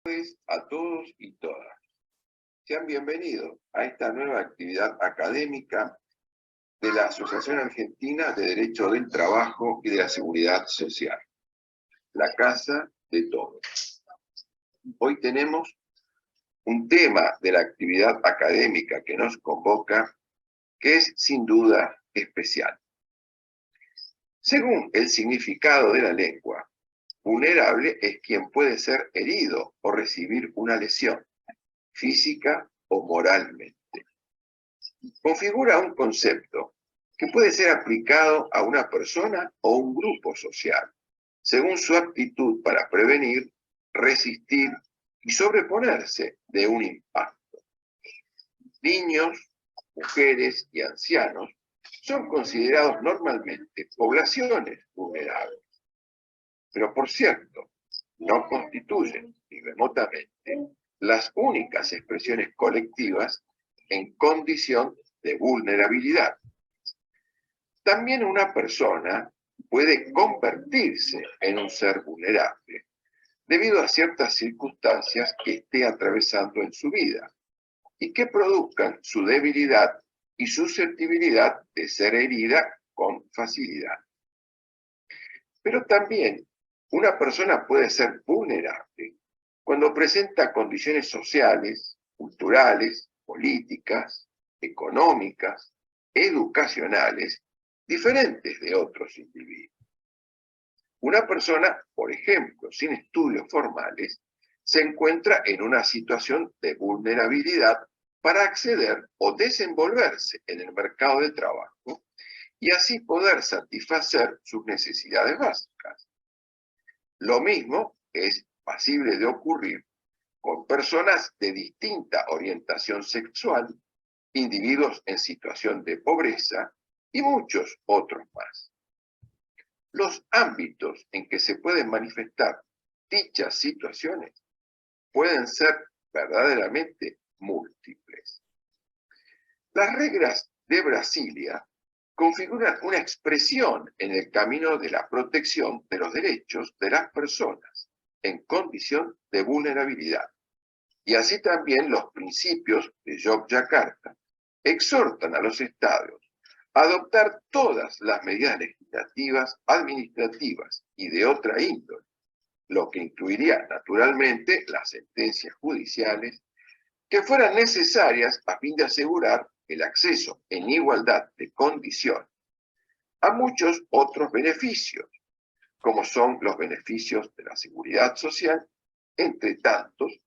Pues a todos y todas. Sean bienvenidos a esta nueva actividad académica de la Asociación Argentina de Derecho del Trabajo y de la Seguridad Social, la Casa de Todos. Hoy tenemos un tema de la actividad académica que nos convoca, que es sin duda especial. Según el significado de la lengua, vulnerable es quien puede ser herido o recibir una lesión, física o moralmente. Configura un concepto que puede ser aplicado a una persona o un grupo social, según su aptitud para prevenir, resistir y sobreponerse de un impacto. Niños, mujeres y ancianos son considerados normalmente poblaciones vulnerables. Pero por cierto, no constituyen ni remotamente las únicas expresiones colectivas en condición de vulnerabilidad. También una persona puede convertirse en un ser vulnerable debido a ciertas circunstancias que esté atravesando en su vida y que produzcan su debilidad y susceptibilidad de ser herida con facilidad. Pero también una persona puede ser vulnerable cuando presenta condiciones sociales, culturales, políticas, económicas, educacionales, diferentes de otros individuos. Una persona, por ejemplo, sin estudios formales, se encuentra en una situación de vulnerabilidad para acceder o desenvolverse en el mercado de trabajo y así poder satisfacer sus necesidades básicas. Lo mismo es posible de ocurrir con personas de distinta orientación sexual, individuos en situación de pobreza y muchos otros más. Los ámbitos en que se pueden manifestar dichas situaciones pueden ser verdaderamente múltiples. Las reglas de Brasilia configuran una expresión en el camino de la protección de los derechos de las personas en condición de vulnerabilidad. Y así también los principios de Yogyakarta exhortan a los estados a adoptar todas las medidas legislativas, administrativas y de otra índole, lo que incluiría naturalmente las sentencias judiciales que fueran necesarias a fin de asegurar el acceso en igualdad de condiciones a muchos otros beneficios, como son los beneficios de la seguridad social, entre tantos,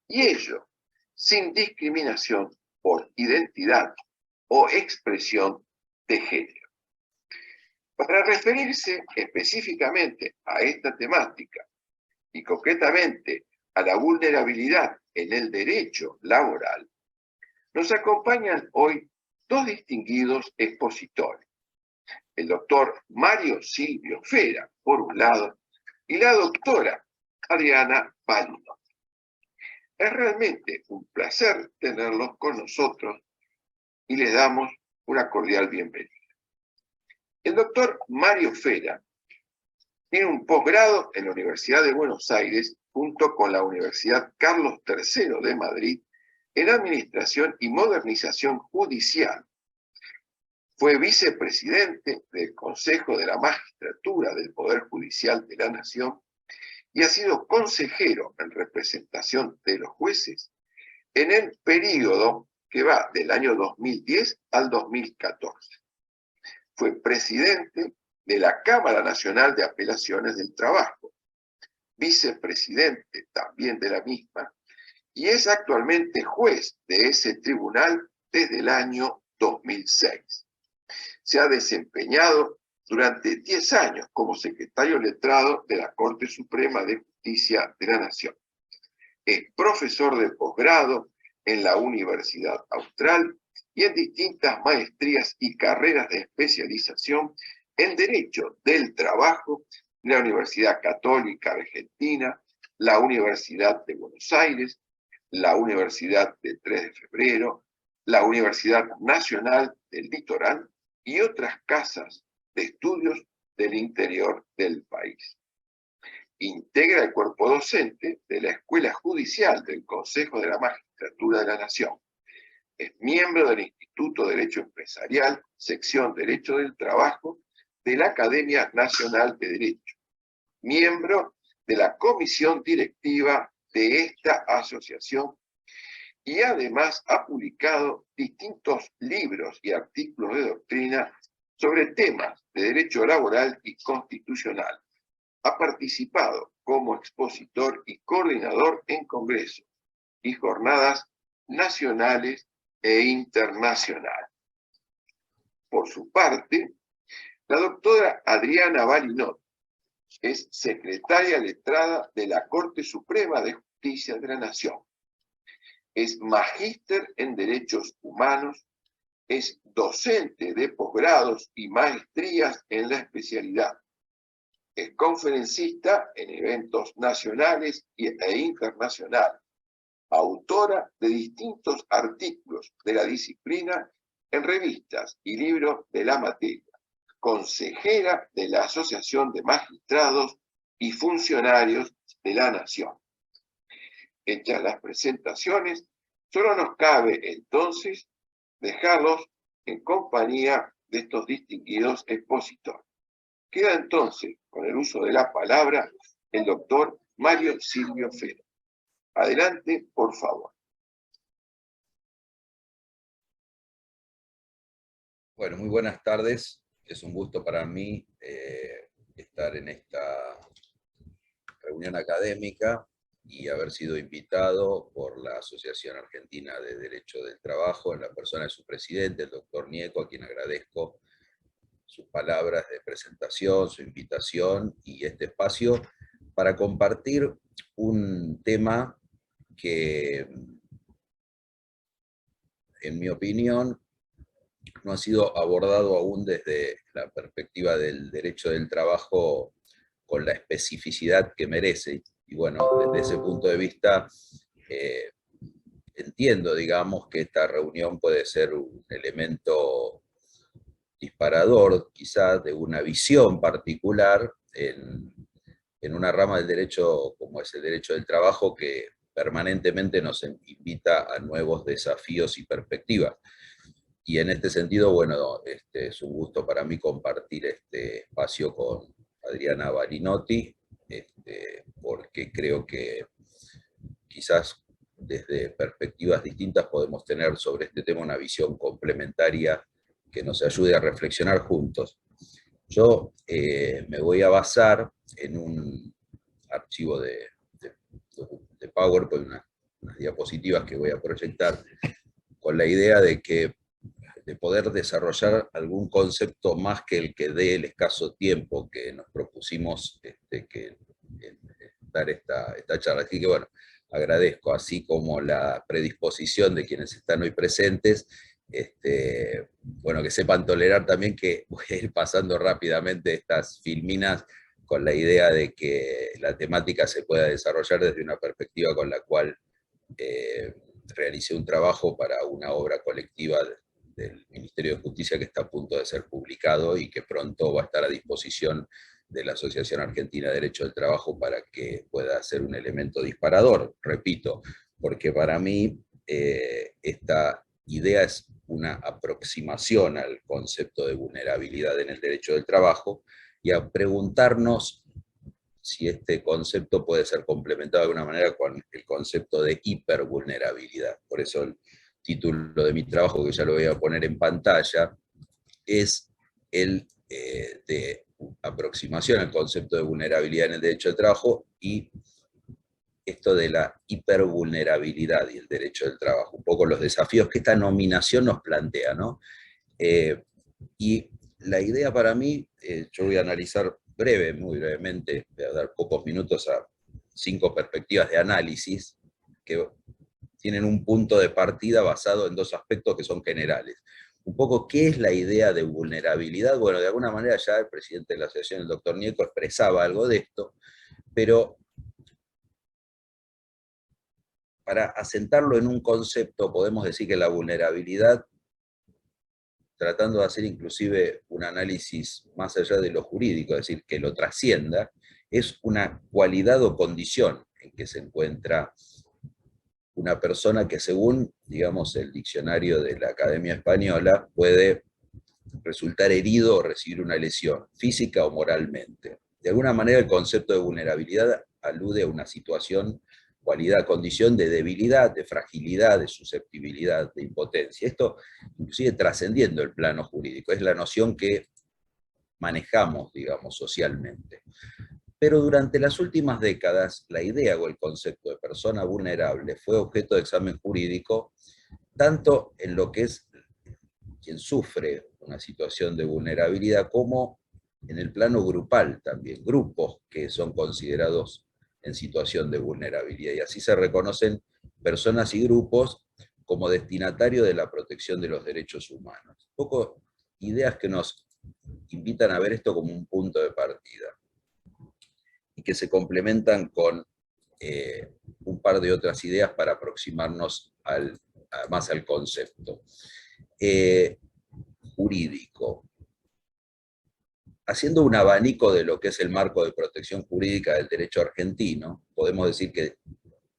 y ello sin discriminación por identidad o expresión de género. Para referirse específicamente a esta temática y concretamente a la vulnerabilidad en el derecho laboral, nos acompañan hoy dos distinguidos expositores, el doctor Mario Silvio Fera, por un lado, y la doctora Adriana Palma. Es realmente un placer tenerlos con nosotros y les damos una cordial bienvenida. El doctor Mario Fera tiene un posgrado en la Universidad de Buenos Aires junto con la Universidad Carlos III de Madrid en Administración y Modernización Judicial. Fue vicepresidente del Consejo de la Magistratura del Poder Judicial de la Nación y ha sido consejero en representación de los jueces en el período que va del año 2010 al 2014. Fue presidente de la Cámara Nacional de Apelaciones del Trabajo, vicepresidente también de la misma, y es actualmente juez de ese tribunal desde el año 2006. Se ha desempeñado durante 10 años como secretario letrado de la Corte Suprema de Justicia de la Nación. Es profesor de posgrado en la Universidad Austral y en distintas maestrías y carreras de especialización en Derecho del Trabajo en la Universidad Católica Argentina, la Universidad de Buenos Aires, la Universidad de 3 de Febrero, la Universidad Nacional del Litoral y otras casas de estudios del interior del país. Integra el cuerpo docente de la Escuela Judicial del Consejo de la Magistratura de la Nación. Es miembro del Instituto de Derecho Empresarial, sección Derecho del Trabajo, de la Academia Nacional de Derecho. Miembro de la comisión directiva de esta asociación y además ha publicado distintos libros y artículos de doctrina sobre temas de derecho laboral y constitucional. Ha participado como expositor y coordinador en congresos y jornadas nacionales e internacionales. Por su parte, la doctora Adriana Balinotti es secretaria letrada de la Corte Suprema de Justicia de la Nación. Es magíster en Derechos Humanos, es docente de posgrados y maestrías en la especialidad. Es conferencista en eventos nacionales e internacionales. Autora de distintos artículos de la disciplina en revistas y libros de la materia. Consejera de la Asociación de Magistrados y Funcionarios de la Nación. Hechas las presentaciones, solo nos cabe entonces dejarlos en compañía de estos distinguidos expositores. Queda entonces, con el uso de la palabra, el doctor Mario Silvio Fero. Adelante, por favor. Bueno, muy buenas tardes. Es un gusto para mí estar en esta reunión académica y haber sido invitado por la Asociación Argentina de Derecho del Trabajo, en la persona de su presidente, el doctor Nieco, a quien agradezco sus palabras de presentación, su invitación y este espacio para compartir un tema que, en mi opinión, no ha sido abordado aún desde la perspectiva del derecho del trabajo con la especificidad que merece. Y bueno, desde ese punto de vista, entiendo, digamos, que esta reunión puede ser un elemento disparador, quizás, de una visión particular en una rama del derecho como es el derecho del trabajo, que permanentemente nos invita a nuevos desafíos y perspectivas. Y en este sentido, bueno, es un gusto para mí compartir este espacio con Adriana Balinotti, porque creo que quizás desde perspectivas distintas podemos tener sobre este tema una visión complementaria que nos ayude a reflexionar juntos. Yo me voy a basar en un archivo de PowerPoint, unas diapositivas que voy a proyectar, con la idea de poder desarrollar algún concepto más que el que dé el escaso tiempo que nos propusimos dar esta charla. Así que bueno, agradezco, así como la predisposición de quienes están hoy presentes, bueno, que sepan tolerar también que voy a ir pasando rápidamente estas filminas con la idea de que la temática se pueda desarrollar desde una perspectiva con la cual realicé un trabajo para una obra colectiva del Ministerio de Justicia que está a punto de ser publicado y que pronto va a estar a disposición de la Asociación Argentina de Derecho del Trabajo para que pueda ser un elemento disparador, repito, porque para mí esta idea es una aproximación al concepto de vulnerabilidad en el derecho del trabajo y a preguntarnos si este concepto puede ser complementado de alguna manera con el concepto de hipervulnerabilidad. Por eso el título de mi trabajo, que ya lo voy a poner en pantalla, es el de aproximación al concepto de vulnerabilidad en el derecho del trabajo y esto de la hipervulnerabilidad y el derecho del trabajo, un poco los desafíos que esta nominación nos plantea, ¿no? Y la idea para mí, yo voy a analizar muy brevemente, voy a dar pocos minutos a 5 perspectivas de análisis que tienen un punto de partida basado en 2 aspectos que son generales. Un poco, ¿qué es la idea de vulnerabilidad? Bueno, de alguna manera ya el presidente de la asociación, el doctor Nieco, expresaba algo de esto, pero para asentarlo en un concepto, podemos decir que la vulnerabilidad, tratando de hacer inclusive un análisis más allá de lo jurídico, es decir, que lo trascienda, es una cualidad o condición en que se encuentra una persona que, según, digamos, el diccionario de la Academia Española, puede resultar herido o recibir una lesión, física o moralmente. De alguna manera, el concepto de vulnerabilidad alude a una situación, cualidad, condición de debilidad, de fragilidad, de susceptibilidad, de impotencia. Esto, inclusive trascendiendo el plano jurídico, es la noción que manejamos, digamos, socialmente. Pero durante las últimas décadas, la idea o el concepto de persona vulnerable fue objeto de examen jurídico, tanto en lo que es quien sufre una situación de vulnerabilidad, como en el plano grupal también, grupos que son considerados en situación de vulnerabilidad. Y así se reconocen personas y grupos como destinatarios de la protección de los derechos humanos. Un poco ideas que nos invitan a ver esto como un punto de partida y que se complementan con un par de otras ideas para aproximarnos más al concepto. Jurídico. Haciendo un abanico de lo que es el marco de protección jurídica del derecho argentino, podemos decir que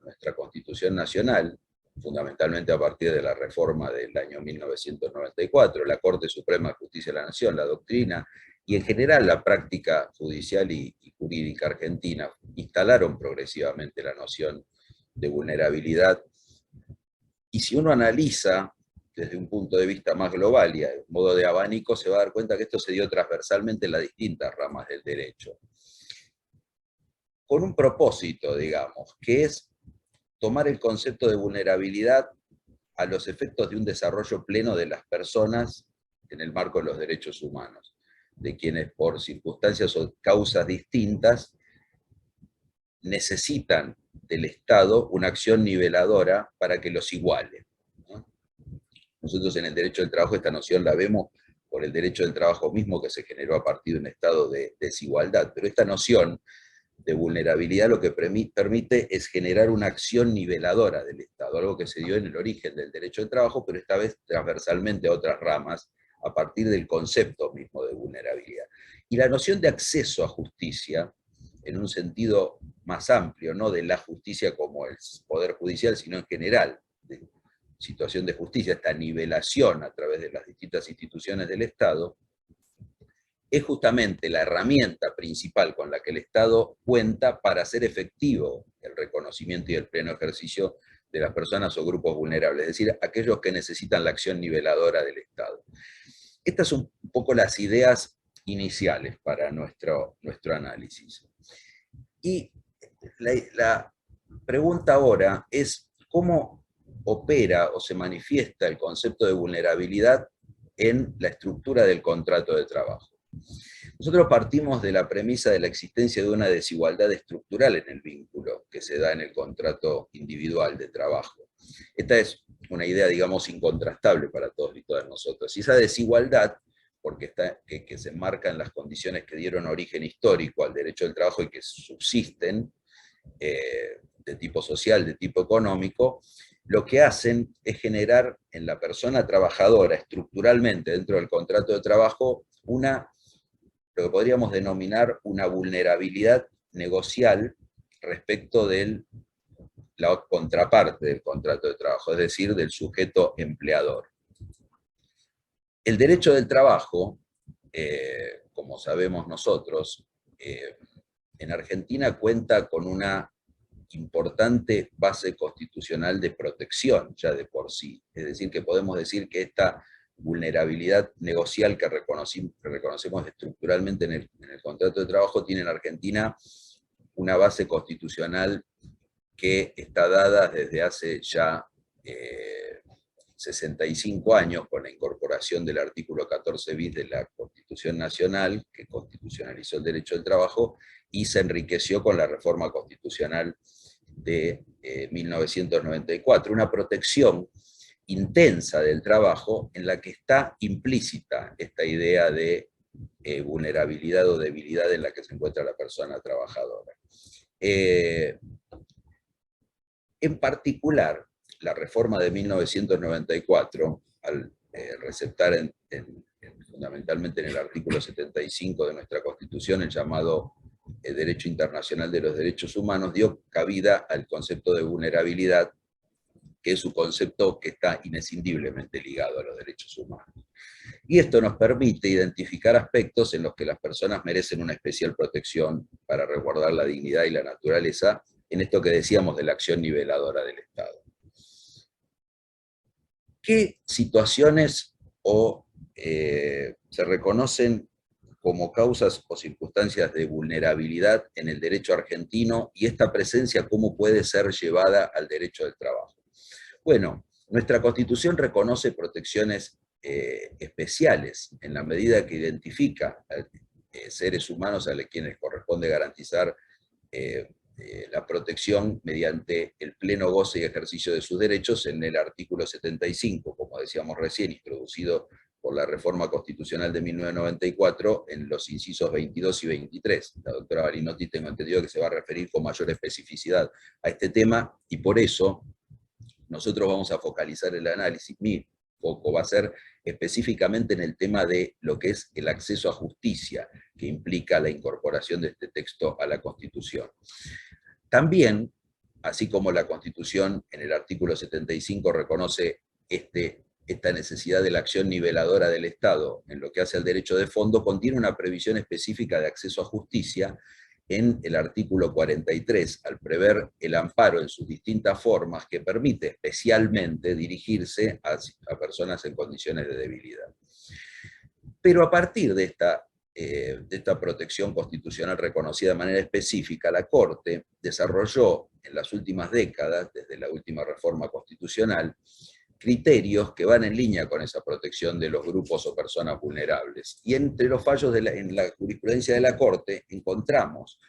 nuestra Constitución Nacional, fundamentalmente a partir de la reforma del año 1994, la Corte Suprema de Justicia de la Nación, la doctrina, y en general la práctica judicial y jurídica argentina, instalaron progresivamente la noción de vulnerabilidad. Y si uno analiza desde un punto de vista más global y a modo de abanico, se va a dar cuenta que esto se dio transversalmente en las distintas ramas del derecho. Con un propósito, digamos, que es tomar el concepto de vulnerabilidad a los efectos de un desarrollo pleno de las personas en el marco de los derechos humanos, de quienes por circunstancias o causas distintas necesitan del Estado una acción niveladora para que los iguale. Nosotros en el derecho del trabajo esta noción la vemos por el derecho del trabajo mismo que se generó a partir de un estado de desigualdad, pero esta noción de vulnerabilidad lo que permite es generar una acción niveladora del Estado, algo que se dio en el origen del derecho del trabajo, pero esta vez transversalmente a otras ramas, a partir del concepto mismo de vulnerabilidad. Y la noción de acceso a justicia, en un sentido más amplio, no de la justicia como el poder judicial, sino en general, de situación de justicia, esta nivelación a través de las distintas instituciones del Estado, es justamente la herramienta principal con la que el Estado cuenta para hacer efectivo el reconocimiento y el pleno ejercicio de las personas o grupos vulnerables, es decir, aquellos que necesitan la acción niveladora del Estado. Estas son un poco las ideas iniciales para nuestro análisis. Y la pregunta ahora es cómo opera o se manifiesta el concepto de vulnerabilidad en la estructura del contrato de trabajo. Nosotros partimos de la premisa de la existencia de una desigualdad estructural en el vínculo que se da en el contrato individual de trabajo. Esta es una idea, digamos, incontrastable para todos y todas nosotros. Y esa desigualdad, porque que se enmarca en las condiciones que dieron origen histórico al derecho del trabajo y que subsisten, de tipo social, de tipo económico, lo que hacen es generar en la persona trabajadora estructuralmente dentro del contrato de trabajo lo que podríamos denominar una vulnerabilidad negocial respecto de la contraparte del contrato de trabajo, es decir, del sujeto empleador. El derecho del trabajo, como sabemos nosotros, en Argentina cuenta con una importante base constitucional de protección ya de por sí. Es decir, que podemos decir que esta vulnerabilidad negocial que reconocemos estructuralmente en el contrato de trabajo tiene en Argentina una base constitucional que está dada desde hace ya 65 años con la incorporación del artículo 14 bis de la Constitución Nacional, que constitucionalizó el derecho del trabajo, y se enriqueció con la reforma constitucional de 1994, una protección intensa del trabajo en la que está implícita esta idea de vulnerabilidad o debilidad en la que se encuentra la persona trabajadora. En particular, la reforma de 1994, al receptar fundamentalmente en el artículo 75 de nuestra Constitución el llamado el derecho internacional de los derechos humanos, dio cabida al concepto de vulnerabilidad, que es un concepto que está inescindiblemente ligado a los derechos humanos. Y esto nos permite identificar aspectos en los que las personas merecen una especial protección para resguardar la dignidad y la naturaleza, en esto que decíamos de la acción niveladora del Estado. ¿Qué situaciones se reconocen como causas o circunstancias de vulnerabilidad en el derecho argentino, y esta presencia cómo puede ser llevada al derecho del trabajo? Bueno, nuestra Constitución reconoce protecciones especiales en la medida que identifica seres humanos a quienes corresponde garantizar la protección mediante el pleno goce y ejercicio de sus derechos en el artículo 75, como decíamos recién, introducido por la reforma constitucional de 1994 en los incisos 22 y 23. La doctora Balinotti tengo entendido que se va a referir con mayor especificidad a este tema, y por eso nosotros vamos a focalizar el análisis. Mi foco va a ser específicamente en el tema de lo que es el acceso a justicia, que implica la incorporación de este texto a la Constitución. También, así como la Constitución en el artículo 75 reconoce esta necesidad de la acción niveladora del Estado en lo que hace al derecho de fondo, contiene una previsión específica de acceso a justicia en el artículo 43, al prever el amparo en sus distintas formas, que permite especialmente dirigirse a personas en condiciones de debilidad. Pero a partir de esta protección constitucional reconocida de manera específica, la Corte desarrolló en las últimas décadas, desde la última reforma constitucional, criterios que van en línea con esa protección de los grupos o personas vulnerables. Y entre los fallos en la jurisprudencia de la Corte encontramos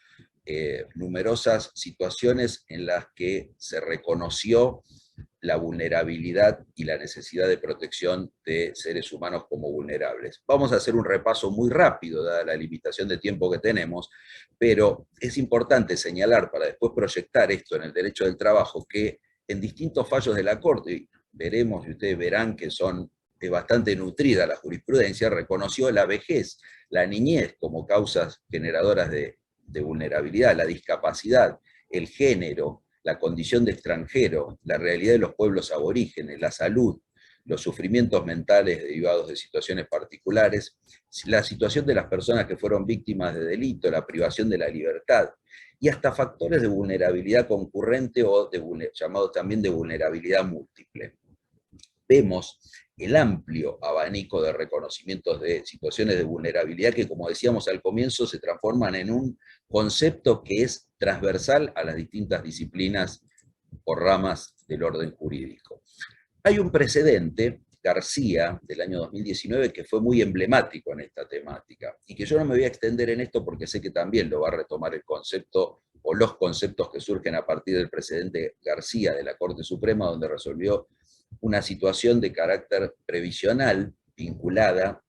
numerosas situaciones en las que se reconoció la vulnerabilidad y la necesidad de protección de seres humanos como vulnerables. Vamos a hacer un repaso muy rápido, dada la limitación de tiempo que tenemos, pero es importante señalar, para después proyectar esto en el derecho del trabajo, que en distintos fallos de la Corte, veremos y ustedes verán que es bastante nutrida la jurisprudencia, reconoció la vejez, la niñez como causas generadoras de vulnerabilidad, la discapacidad, el género, la condición de extranjero, la realidad de los pueblos aborígenes, la salud, los sufrimientos mentales derivados de situaciones particulares, la situación de las personas que fueron víctimas de delito, la privación de la libertad, y hasta factores de vulnerabilidad concurrente o llamados también de vulnerabilidad múltiple. Vemos el amplio abanico de reconocimientos de situaciones de vulnerabilidad que, como decíamos al comienzo, se transforman en un concepto que es transversal a las distintas disciplinas o ramas del orden jurídico. Hay un precedente, García, del año 2019, que fue muy emblemático en esta temática, y que yo no me voy a extender en esto porque sé que también lo va a retomar el concepto o los conceptos que surgen a partir del precedente García de la Corte Suprema, donde resolvió una situación de carácter previsional vinculada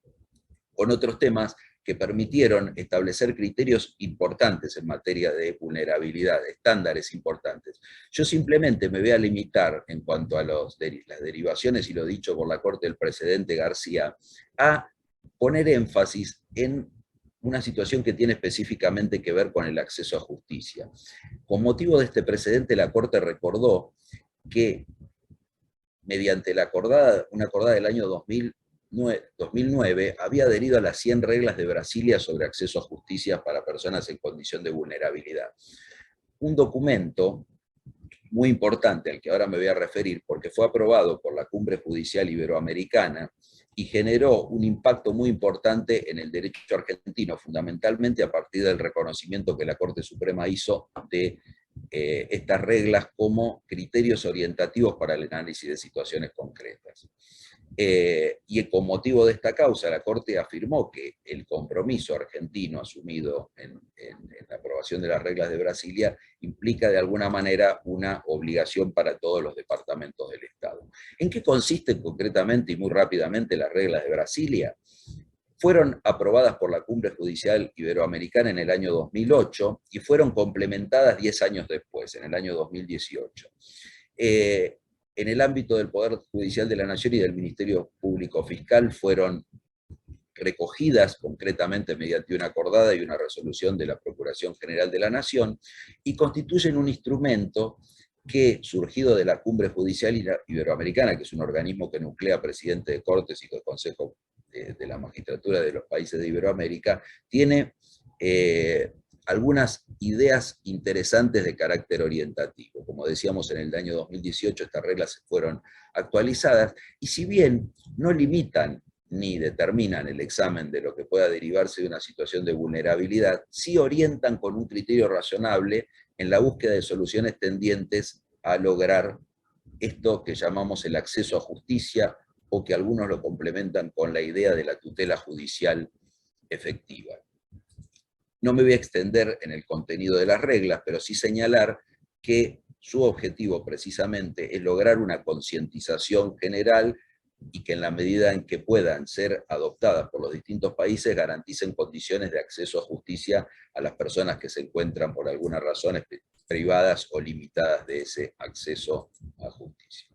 con otros temas que permitieron establecer criterios importantes en materia de vulnerabilidad, estándares importantes. Yo simplemente me voy a limitar, en cuanto a las derivaciones y lo dicho por la Corte del precedente García, a poner énfasis en una situación que tiene específicamente que ver con el acceso a justicia. Con motivo de este precedente, la Corte recordó que mediante una acordada del año 2009, había adherido a las 100 reglas de Brasilia sobre acceso a justicia para personas en condición de vulnerabilidad. Un documento muy importante al que ahora me voy a referir, porque fue aprobado por la Cumbre Judicial Iberoamericana y generó un impacto muy importante en el derecho argentino, fundamentalmente a partir del reconocimiento que la Corte Suprema hizo de estas reglas como criterios orientativos para el análisis de situaciones concretas. Y con motivo de esta causa, la Corte afirmó que el compromiso argentino asumido en la aprobación de las reglas de Brasilia implica de alguna manera una obligación para todos los departamentos del Estado. ¿En qué consisten concretamente y muy rápidamente las reglas de Brasilia? Fueron aprobadas por la Cumbre Judicial Iberoamericana en el año 2008 y fueron complementadas 10 años después, en el año 2018. En el ámbito del Poder Judicial de la Nación y del Ministerio Público Fiscal fueron recogidas concretamente mediante una acordada y una resolución de la Procuración General de la Nación, y constituyen un instrumento que, surgido de la Cumbre Judicial Iberoamericana, que es un organismo que nuclea presidente de Cortes y del Consejo de la Magistratura de los países de Iberoamérica, tiene algunas ideas interesantes de carácter orientativo. Como decíamos, en el año 2018 estas reglas fueron actualizadas, y si bien no limitan ni determinan el examen de lo que pueda derivarse de una situación de vulnerabilidad, sí orientan con un criterio razonable en la búsqueda de soluciones tendientes a lograr esto que llamamos el acceso a justicia, o que algunos lo complementan con la idea de la tutela judicial efectiva. No me voy a extender en el contenido de las reglas, pero sí señalar que su objetivo precisamente es lograr una concientización general, y que en la medida en que puedan ser adoptadas por los distintos países garanticen condiciones de acceso a justicia a las personas que se encuentran por alguna razón privadas o limitadas de ese acceso a justicia.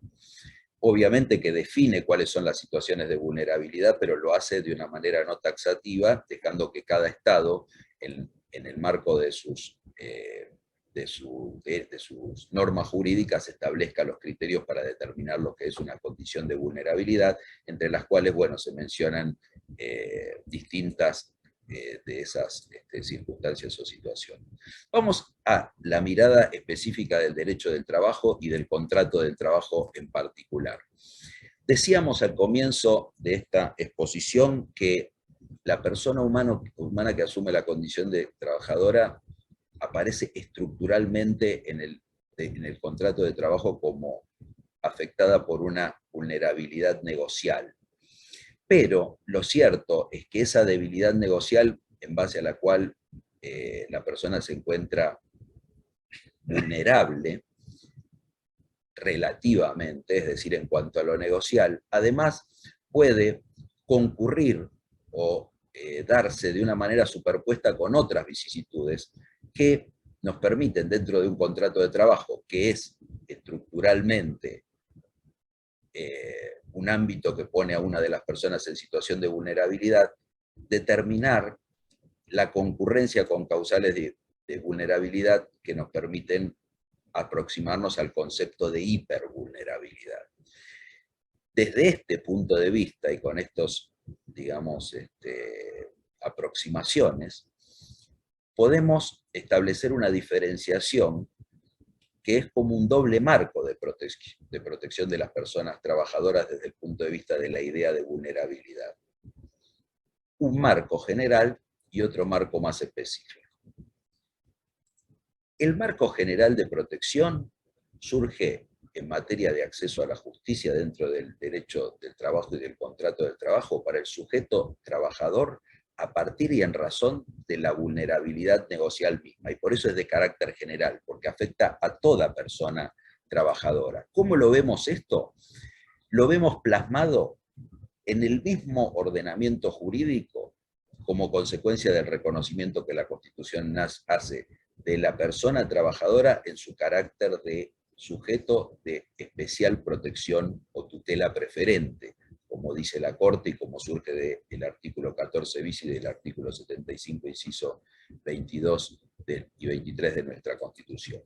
Obviamente que define cuáles son las situaciones de vulnerabilidad, pero lo hace de una manera no taxativa, dejando que cada Estado, en el marco de sus normas jurídicas, establezca los criterios para determinar lo que es una condición de vulnerabilidad, entre las cuales, bueno, se mencionan distintas de esas circunstancias o situaciones. Vamos a la mirada específica del derecho del trabajo y del contrato del trabajo en particular. Decíamos al comienzo de esta exposición que la persona humana que asume la condición de trabajadora aparece estructuralmente en el contrato de trabajo como afectada por una vulnerabilidad negocial. Pero lo cierto es que esa debilidad negocial, en base a la cual la persona se encuentra vulnerable relativamente, es decir, en cuanto a lo negocial, además puede concurrir o darse de una manera superpuesta con otras vicisitudes que nos permiten, dentro de un contrato de trabajo que es estructuralmente un ámbito que pone a una de las personas en situación de vulnerabilidad, determinar la concurrencia con causales de vulnerabilidad que nos permiten aproximarnos al concepto de hipervulnerabilidad. Desde este punto de vista, y con estos, digamos, aproximaciones, podemos establecer una diferenciación que es como un doble marco de protección de las personas trabajadoras desde el punto de vista de la idea de vulnerabilidad. Un marco general y otro marco más específico. El marco general de protección surge en materia de acceso a la justicia dentro del derecho del trabajo y del contrato del trabajo para el sujeto trabajador a partir y en razón de la vulnerabilidad negocial misma, y por eso es de carácter general, porque afecta a toda persona trabajadora. ¿Cómo lo vemos esto? Lo vemos plasmado en el mismo ordenamiento jurídico como consecuencia del reconocimiento que la Constitución hace de la persona trabajadora en su carácter de sujeto de especial protección o tutela preferente, como dice la Corte y como surge del artículo 14 bis y del artículo 75, inciso 22 y 23 de nuestra Constitución.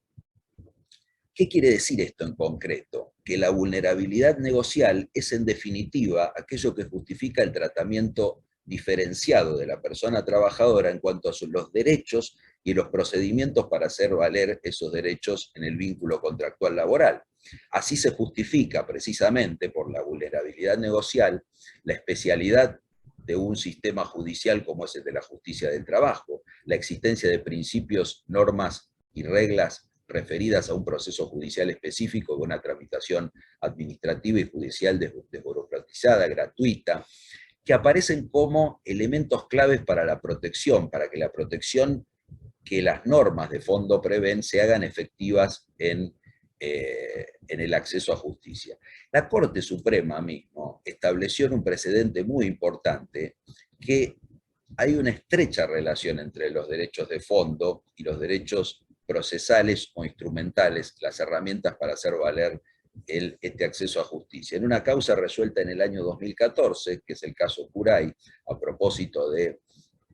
¿Qué quiere decir esto en concreto? Que la vulnerabilidad negocial es en definitiva aquello que justifica el tratamiento diferenciado de la persona trabajadora en cuanto a los derechos y los procedimientos para hacer valer esos derechos en el vínculo contractual laboral. Así se justifica precisamente por la vulnerabilidad negocial la especialidad de un sistema judicial como es el de la justicia del trabajo, la existencia de principios, normas y reglas referidas a un proceso judicial específico de una tramitación administrativa y judicial desburocratizada, gratuita, que aparecen como elementos claves para la protección, para que la protección que las normas de fondo prevén se hagan efectivas en el acceso a justicia. La Corte Suprema mismo estableció en un precedente muy importante que hay una estrecha relación entre los derechos de fondo y los derechos procesales o instrumentales, las herramientas para hacer valer este acceso a justicia. En una causa resuelta en el año 2014, que es el caso Curay, a propósito de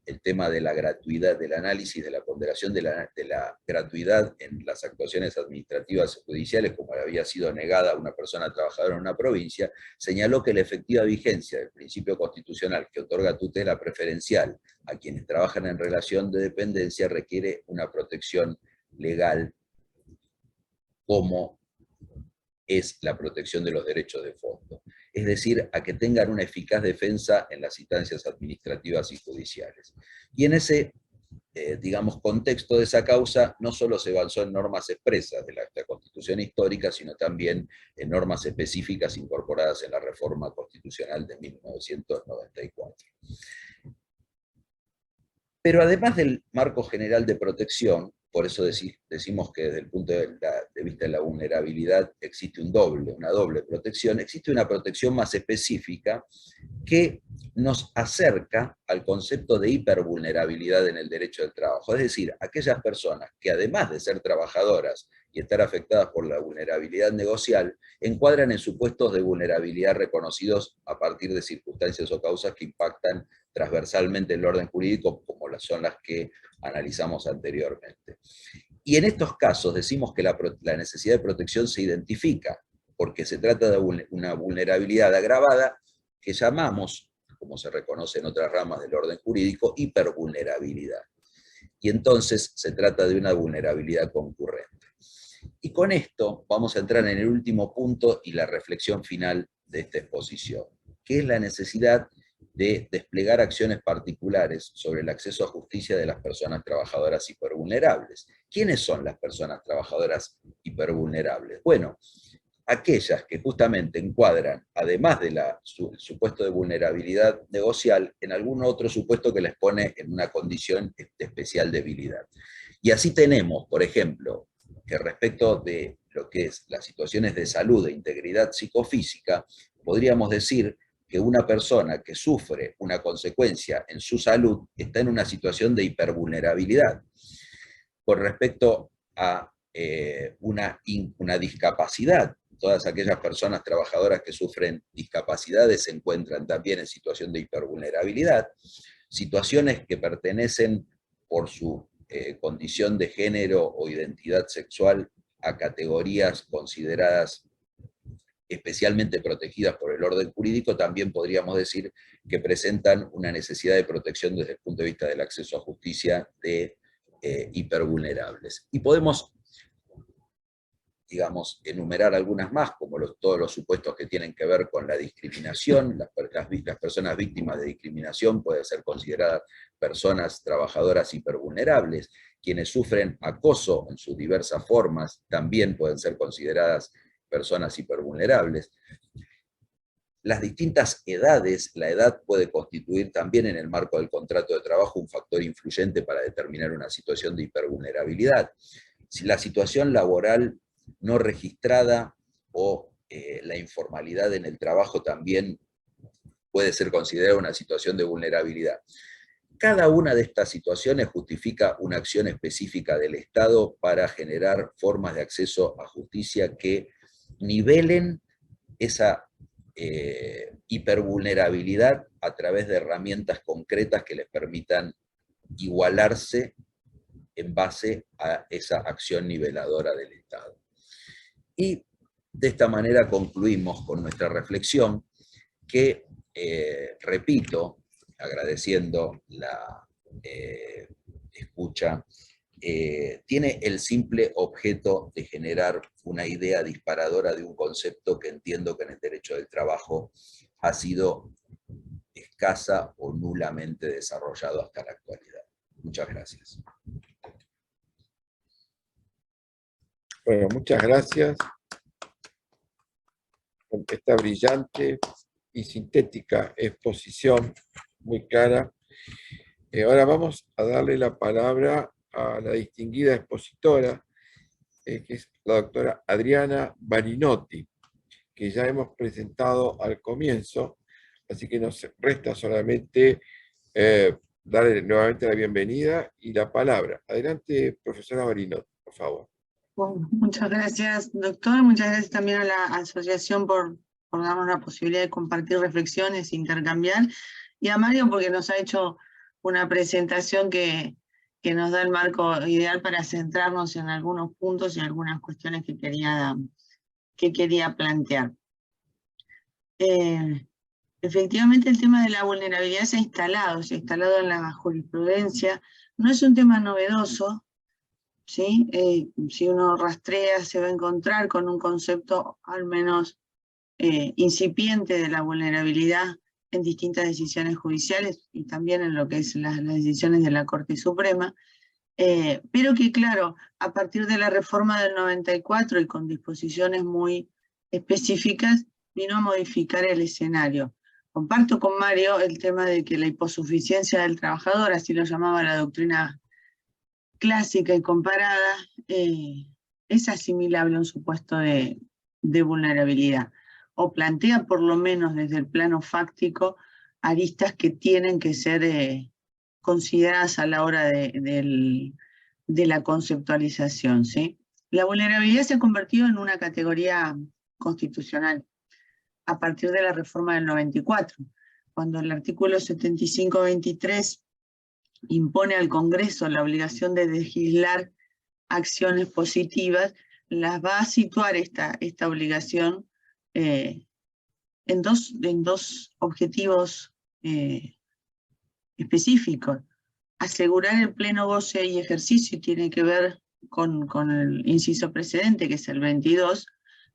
el tema de la gratuidad, del análisis de la ponderación de la gratuidad en las actuaciones administrativas y judiciales, como le había sido negada a una persona trabajadora en una provincia, señaló que la efectiva vigencia del principio constitucional que otorga tutela preferencial a quienes trabajan en relación de dependencia requiere una protección legal como es la protección de los derechos de fondo, es decir, a que tengan una eficaz defensa en las instancias administrativas y judiciales. Y en ese, digamos, contexto de esa causa, no solo se avanzó en normas expresas de la Constitución histórica, sino también en normas específicas incorporadas en la reforma constitucional de 1994. Pero además del marco general de protección, por eso decimos que desde el punto de vista de la vulnerabilidad existe una doble protección, existe una protección más específica que nos acerca al concepto de hipervulnerabilidad en el derecho del trabajo. Es decir, aquellas personas que además de ser trabajadoras y estar afectadas por la vulnerabilidad negocial, encuadran en supuestos de vulnerabilidad reconocidos a partir de circunstancias o causas que impactan transversalmente el orden jurídico, como son las que analizamos anteriormente. Y en estos casos decimos que la necesidad de protección se identifica, porque se trata de una vulnerabilidad agravada que llamamos, como se reconoce en otras ramas del orden jurídico, hipervulnerabilidad. Y entonces se trata de una vulnerabilidad concurrente. Y con esto vamos a entrar en el último punto y la reflexión final de esta exposición, que es la necesidad de desplegar acciones particulares sobre el acceso a justicia de las personas trabajadoras hipervulnerables. ¿Quiénes son las personas trabajadoras hipervulnerables? Bueno, aquellas que justamente encuadran, además del supuesto de vulnerabilidad negocial, en algún otro supuesto que les pone en una condición de especial debilidad. Y así tenemos, por ejemplo, que respecto de lo que es las situaciones de salud e integridad psicofísica, podríamos decir que una persona que sufre una consecuencia en su salud está en una situación de hipervulnerabilidad. Con respecto a una discapacidad, todas aquellas personas trabajadoras que sufren discapacidades se encuentran también en situación de hipervulnerabilidad. Situaciones que pertenecen por su condición de género o identidad sexual a categorías consideradas especialmente protegidas por el orden jurídico, también podríamos decir que presentan una necesidad de protección desde el punto de vista del acceso a justicia de hipervulnerables. Y podemos, digamos, enumerar algunas más, como todos los supuestos que tienen que ver con la discriminación. Las personas víctimas de discriminación pueden ser consideradas personas trabajadoras hipervulnerables. Quienes sufren acoso en sus diversas formas también pueden ser consideradas personas hipervulnerables. Las distintas edades, la edad puede constituir también en el marco del contrato de trabajo un factor influyente para determinar una situación de hipervulnerabilidad. Si la situación laboral no registrada o la informalidad en el trabajo también puede ser considerada una situación de vulnerabilidad. Cada una de estas situaciones justifica una acción específica del Estado para generar formas de acceso a justicia que nivelen esa hipervulnerabilidad a través de herramientas concretas que les permitan igualarse en base a esa acción niveladora del Estado. Y de esta manera concluimos con nuestra reflexión que, repito, agradeciendo la escucha, tiene el simple objeto de generar una idea disparadora de un concepto que entiendo que en el derecho del trabajo ha sido escasa o nulamente desarrollado hasta la actualidad. Muchas gracias. Bueno, muchas gracias por esta brillante y sintética exposición, muy clara. Ahora vamos a darle la palabra a la distinguida expositora, que es la doctora Adriana Barinotti, que ya hemos presentado al comienzo, así que nos resta solamente darle nuevamente la bienvenida y la palabra. Adelante, profesora Barinotti, por favor. Bueno, muchas gracias, doctor. Muchas gracias también a la asociación por darnos la posibilidad de compartir reflexiones, intercambiar. Y a Mario porque nos ha hecho una presentación que nos da el marco ideal para centrarnos en algunos puntos y algunas cuestiones que quería plantear. Efectivamente, el tema de la vulnerabilidad se ha instalado en la jurisprudencia. No es un tema novedoso, ¿sí? Si uno rastrea, se va a encontrar con un concepto al menos incipiente de la vulnerabilidad en distintas decisiones judiciales y también en lo que es las decisiones de la Corte Suprema, pero que claro, a partir de la reforma del 94 y con disposiciones muy específicas, vino a modificar el escenario. Comparto con Mario el tema de que la hiposuficiencia del trabajador, así lo llamaba la doctrina clásica y comparada, es asimilable a un supuesto de vulnerabilidad, o plantea por lo menos desde el plano fáctico aristas que tienen que ser consideradas a la hora de la conceptualización, ¿sí? La vulnerabilidad se ha convertido en una categoría constitucional a partir de la reforma del 94, cuando el artículo 75-23 impone al Congreso la obligación de legislar acciones positivas, las va a situar esta obligación en dos objetivos específicos. Asegurar el pleno goce y ejercicio tiene que ver con el inciso precedente, que es el 22, es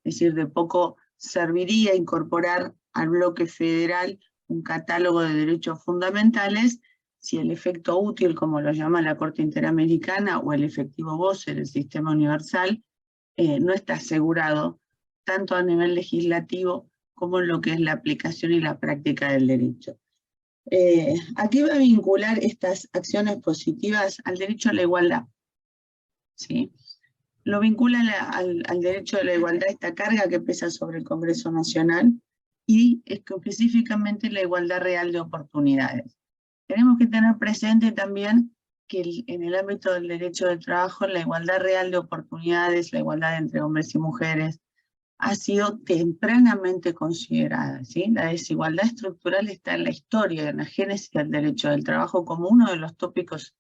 decir, de poco serviría incorporar al bloque federal un catálogo de derechos fundamentales si el efecto útil, como lo llama la Corte Interamericana, o el efectivo goce del sistema universal, no está asegurado tanto a nivel legislativo como en lo que es la aplicación y la práctica del derecho. Aquí va a vincular estas acciones positivas al derecho a la igualdad, ¿sí? Lo vincula al derecho a la igualdad, esta carga que pesa sobre el Congreso Nacional, y específicamente la igualdad real de oportunidades. Tenemos que tener presente también que en el ámbito del derecho del trabajo, la igualdad real de oportunidades, la igualdad entre hombres y mujeres, ha sido tempranamente considerada, ¿sí? La desigualdad estructural está en la historia, en la génesis del derecho del trabajo como uno de los tópicos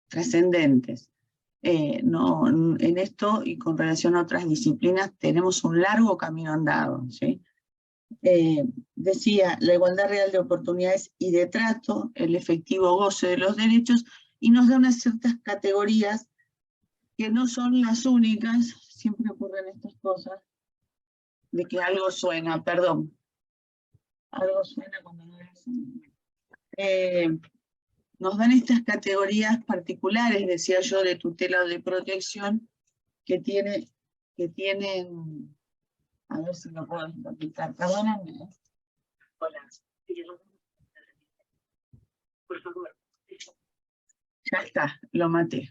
trascendentes. En esto y con relación a otras disciplinas tenemos un largo camino andado, ¿sí? Decía, la igualdad real de oportunidades y de trato, el efectivo goce de los derechos, y nos da unas ciertas categorías que no son las únicas, siempre ocurren estas cosas, de que algo suena, perdón. Algo suena cuando no es. Nos dan estas categorías particulares, decía yo, de tutela o de protección, que tienen, a ver si lo puedo explicar, perdónenme. Hola. Por favor. Ya está, lo maté.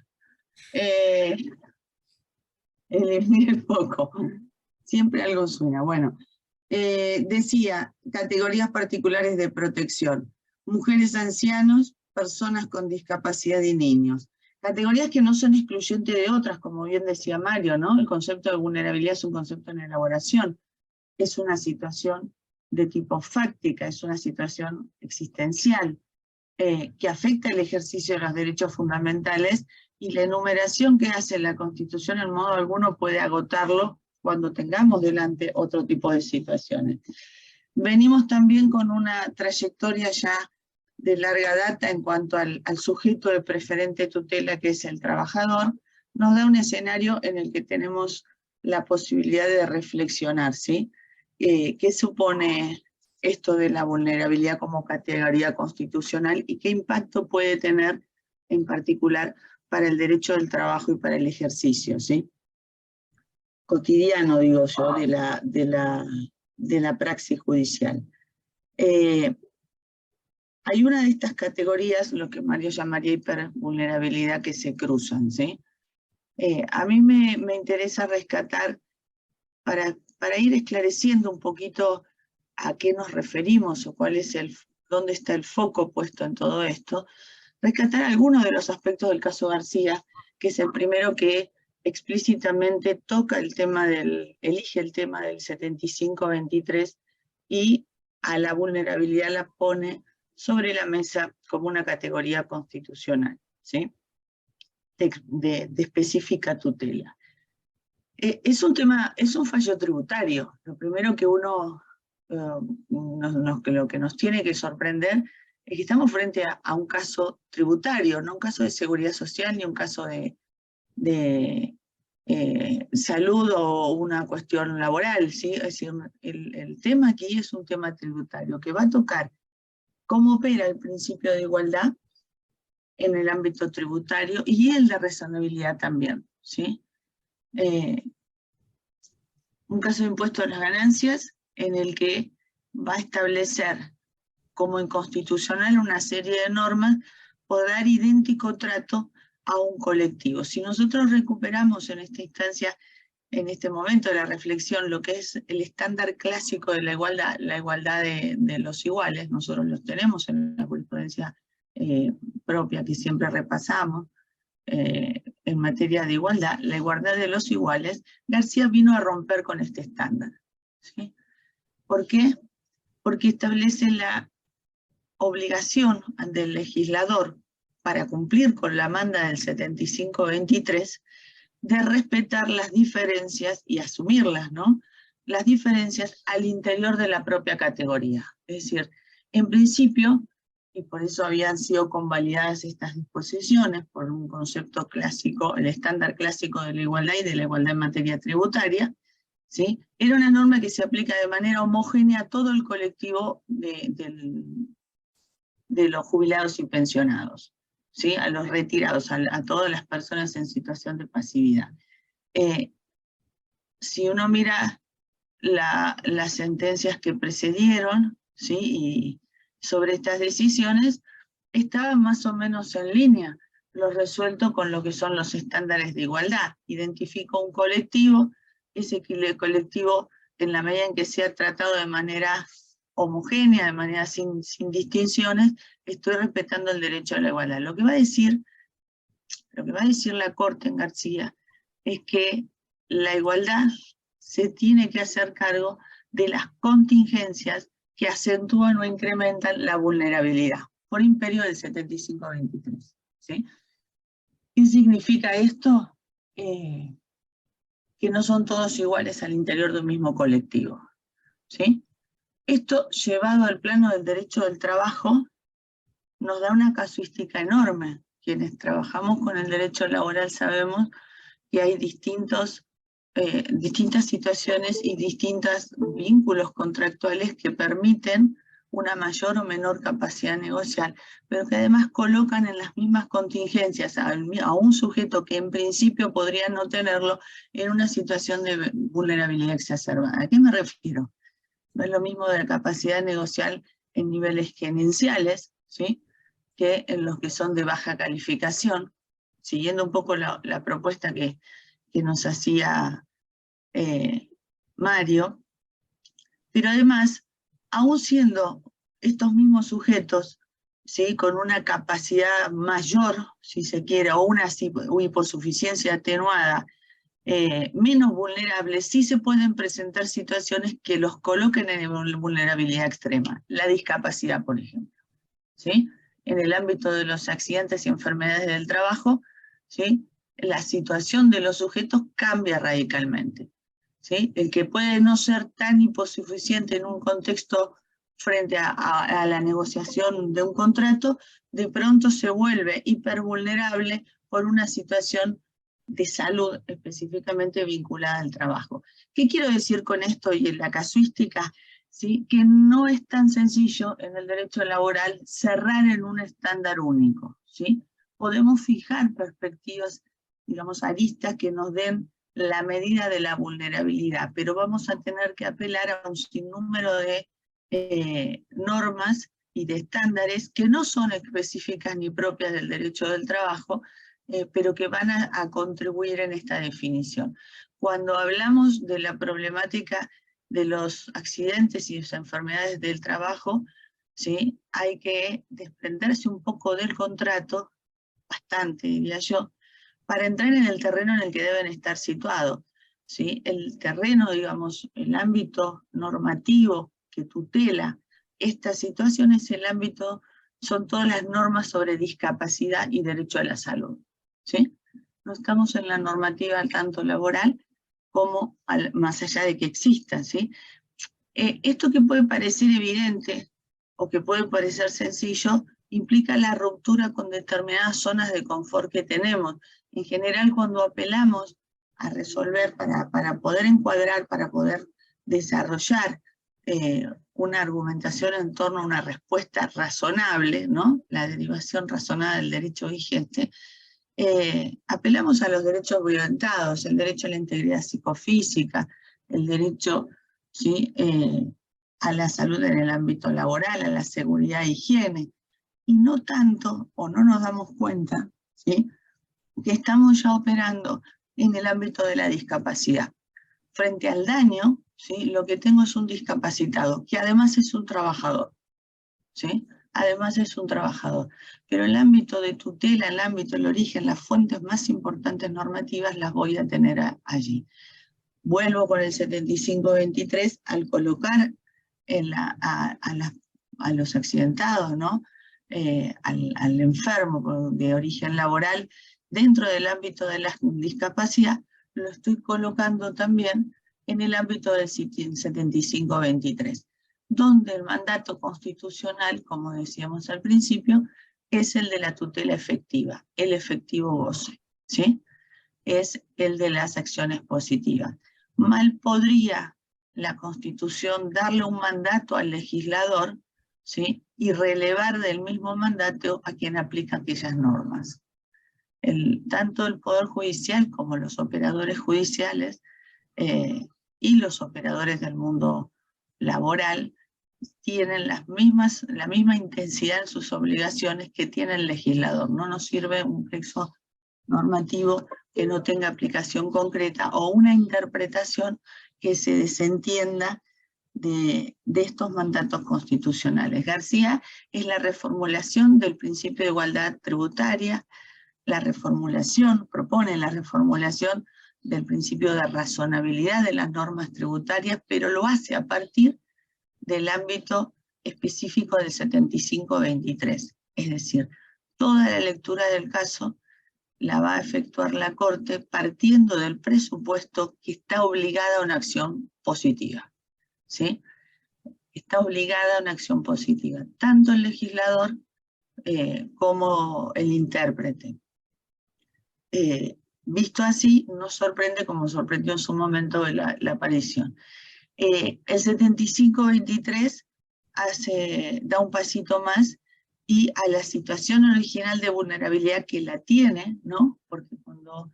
Eliminé el foco. Siempre algo suena. Bueno, decía, categorías particulares de protección. Mujeres, ancianos, personas con discapacidad y niños. Categorías que no son excluyentes de otras, como bien decía Mario, ¿no? El concepto de vulnerabilidad es un concepto en elaboración. Es una situación de tipo fáctica, es una situación existencial, que afecta el ejercicio de los derechos fundamentales, y la enumeración que hace la Constitución en modo alguno puede agotarlo cuando tengamos delante otro tipo de situaciones. Venimos también con una trayectoria ya de larga data en cuanto al sujeto de preferente tutela, que es el trabajador. Nos da un escenario en el que tenemos la posibilidad de reflexionar, ¿sí? ¿Qué supone esto de la vulnerabilidad como categoría constitucional y qué impacto puede tener en particular para el derecho del trabajo y para el ejercicio, ¿sí? Cotidiano, digo yo, de la praxis judicial. Hay una de estas categorías, lo que Mario llamaría hipervulnerabilidad, que se cruzan, ¿sí? A mí me interesa rescatar, para ir esclareciendo un poquito a qué nos referimos o dónde está el foco puesto en todo esto, rescatar algunos de los aspectos del caso García, que es el primero que explícitamente toca el tema elige el tema del 75-23 y a la vulnerabilidad la pone sobre la mesa como una categoría constitucional, ¿sí? de específica tutela. Es un fallo tributario. Lo primero que lo que nos tiene que sorprender es que estamos frente a un caso tributario, no un caso de seguridad social ni un caso de salud o una cuestión laboral, ¿sí? Es decir, el tema aquí es un tema tributario que va a tocar cómo opera el principio de igualdad en el ámbito tributario y el de razonabilidad también, ¿sí? Un caso de impuesto a las ganancias en el que va a establecer como inconstitucional una serie de normas por dar idéntico trato a un colectivo. Si nosotros recuperamos en esta instancia, en este momento de la reflexión, lo que es el estándar clásico de la igualdad de los iguales, nosotros los tenemos en la jurisprudencia propia que siempre repasamos, en materia de igualdad, la igualdad de los iguales, García vino a romper con este estándar, ¿sí? ¿Por qué? Porque establece la obligación del legislador para cumplir con la manda del 75-23 de respetar las diferencias y asumirlas, ¿no? Las diferencias al interior de la propia categoría. Es decir, en principio, y por eso habían sido convalidadas estas disposiciones por un concepto clásico, el estándar clásico de la igualdad y de la igualdad en materia tributaria, ¿sí? Era una norma que se aplica de manera homogénea a todo el colectivo de los jubilados y pensionados, ¿sí? A los retirados, a todas las personas en situación de pasividad. Si uno mira las sentencias que precedieron, ¿sí? Y sobre estas decisiones, estaban más o menos en línea, lo resuelto con lo que son los estándares de igualdad. Identifico un colectivo, ese colectivo, en la medida en que sea tratado de manera homogénea, de manera sin distinciones, estoy respetando el derecho a la igualdad. Lo que va a decir la Corte en García es que la igualdad se tiene que hacer cargo de las contingencias que acentúan o incrementan la vulnerabilidad, por imperio del 75-23. ¿Sí? ¿Qué significa esto? Que no son todos iguales al interior de un mismo colectivo. ¿Sí? Esto, llevado al plano del derecho del trabajo, nos da una casuística enorme. Quienes trabajamos con el derecho laboral sabemos que hay distintas situaciones y distintos vínculos contractuales que permiten una mayor o menor capacidad negocial, pero que además colocan en las mismas contingencias a un sujeto que en principio podría no tenerlo en una situación de vulnerabilidad exacerbada. ¿A qué me refiero? No es lo mismo de la capacidad negocial en niveles gerenciales, ¿sí? Que en los que son de baja calificación, siguiendo un poco la propuesta que nos hacía Mario, pero además, aún siendo estos mismos sujetos, ¿sí? Con una capacidad mayor, si se quiere, o una hiposuficiencia atenuada, menos vulnerables, sí se pueden presentar situaciones que los coloquen en vulnerabilidad extrema. La discapacidad, por ejemplo, ¿sí? En el ámbito de los accidentes y enfermedades del trabajo, ¿sí? La situación de los sujetos cambia radicalmente, ¿sí? El que puede no ser tan hiposuficiente en un contexto frente a la negociación de un contrato, de pronto se vuelve hipervulnerable por una situación de salud específicamente vinculada al trabajo. ¿Qué quiero decir con esto y en la casuística? ¿Sí? Que no es tan sencillo en el derecho laboral cerrar en un estándar único, ¿sí? Podemos fijar perspectivas, digamos, aristas que nos den la medida de la vulnerabilidad, pero vamos a tener que apelar a un sinnúmero de normas y de estándares que no son específicas ni propias del derecho del trabajo, pero que van a contribuir en esta definición. Cuando hablamos de la problemática de los accidentes y las enfermedades del trabajo, ¿sí? Hay que desprenderse un poco del contrato, bastante diría yo, para entrar en el terreno en el que deben estar situados, ¿sí? El terreno, digamos, el ámbito normativo que tutela esta situación es el ámbito, son todas las normas sobre discapacidad y derecho a la salud, ¿sí? No estamos en la normativa tanto laboral como más allá de que exista, ¿sí? Esto que puede parecer evidente o que puede parecer sencillo, implica la ruptura con determinadas zonas de confort que tenemos. En general, cuando apelamos a resolver para poder encuadrar, para poder desarrollar una argumentación en torno a una respuesta razonable, ¿no? La derivación razonada del derecho vigente, apelamos a los derechos violentados, el derecho a la integridad psicofísica, el derecho, ¿sí? A la salud en el ámbito laboral, a la seguridad e higiene, y no tanto, o no nos damos cuenta, ¿sí? Que estamos ya operando en el ámbito de la discapacidad. Frente al daño, ¿sí? Lo que tengo es un discapacitado, que además es un trabajador, ¿sí? Además es un trabajador. Pero el ámbito de tutela, el ámbito del origen, las fuentes más importantes normativas las voy a tener allí. Vuelvo con el 7523 al colocar a los accidentados, ¿no? Al enfermo de origen laboral, dentro del ámbito de la discapacidad, lo estoy colocando también en el ámbito del 7523, donde el mandato constitucional, como decíamos al principio, es el de la tutela efectiva, el efectivo goce, ¿sí? Es el de las acciones positivas. Mal podría la Constitución darle un mandato al legislador, ¿sí? Y relevar del mismo mandato a quien aplica aquellas normas. Tanto el Poder Judicial como los operadores judiciales y los operadores del mundo laboral tienen la misma intensidad en sus obligaciones que tiene el legislador. No nos sirve un texto normativo que no tenga aplicación concreta o una interpretación que se desentienda de estos mandatos constitucionales. García es la reformulación del principio de igualdad tributaria, propone la reformulación del principio de razonabilidad de las normas tributarias, pero lo hace a partir del ámbito específico del 7523. Es decir, toda la lectura del caso la va a efectuar la Corte partiendo del presupuesto que está obligada a una acción positiva, ¿sí? Está obligada a una acción positiva, tanto el legislador como el intérprete. Visto así, no sorprende como sorprendió en su momento la aparición. El 7523 da un pasito más y a la situación original de vulnerabilidad que la tiene, ¿no? Porque cuando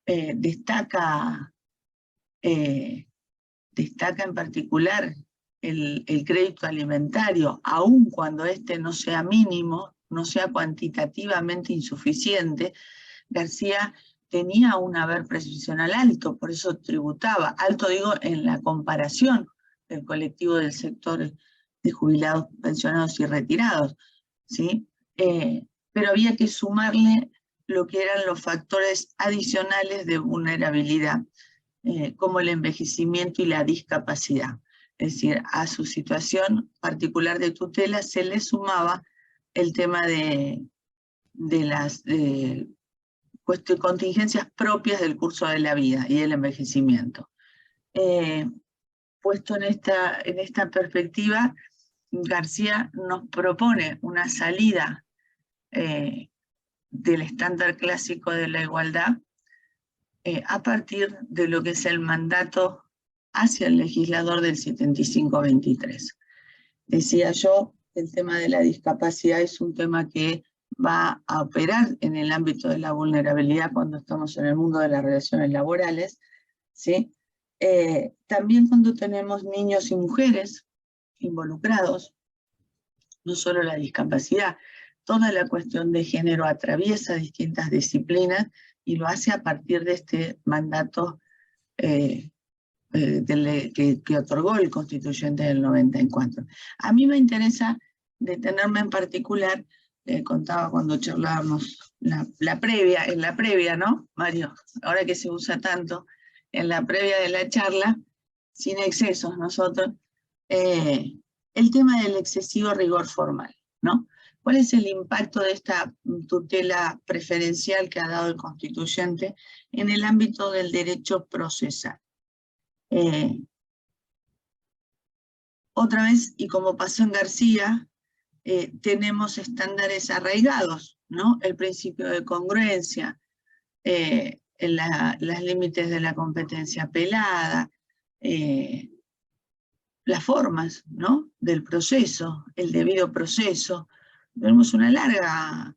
destaca en particular el crédito alimentario, aun cuando este no sea mínimo, no sea cuantitativamente insuficiente, García tenía un haber previsional alto, por eso tributaba, alto digo en la comparación del colectivo del sector de jubilados, pensionados y retirados, ¿sí? Pero había que sumarle lo que eran los factores adicionales de vulnerabilidad, como el envejecimiento y la discapacidad. Es decir, a su situación particular de tutela se le sumaba el tema de las contingencias propias del curso de la vida y el envejecimiento. Puesto en esta perspectiva, García nos propone una salida del estándar clásico de la igualdad a partir de lo que es el mandato hacia el legislador del 7523. Decía yo, el tema de la discapacidad es un tema que va a operar en el ámbito de la vulnerabilidad cuando estamos en el mundo de las relaciones laborales, ¿sí? También cuando tenemos niños y mujeres involucrados, no solo la discapacidad, toda la cuestión de género atraviesa distintas disciplinas y lo hace a partir de este mandato que otorgó el constituyente del 94. A mí me interesa detenerme en particular contaba cuando charlábamos en la previa, ¿no, Mario? Ahora que se usa tanto, en la previa de la charla, sin excesos nosotros, el tema del excesivo rigor formal, ¿no? ¿Cuál es el impacto de esta tutela preferencial que ha dado el constituyente en el ámbito del derecho procesal? Otra vez, y como pasó en García, tenemos estándares arraigados, ¿no? El principio de congruencia, los límites de la competencia apelada, las formas, ¿no? Del proceso, el debido proceso. Tenemos una larga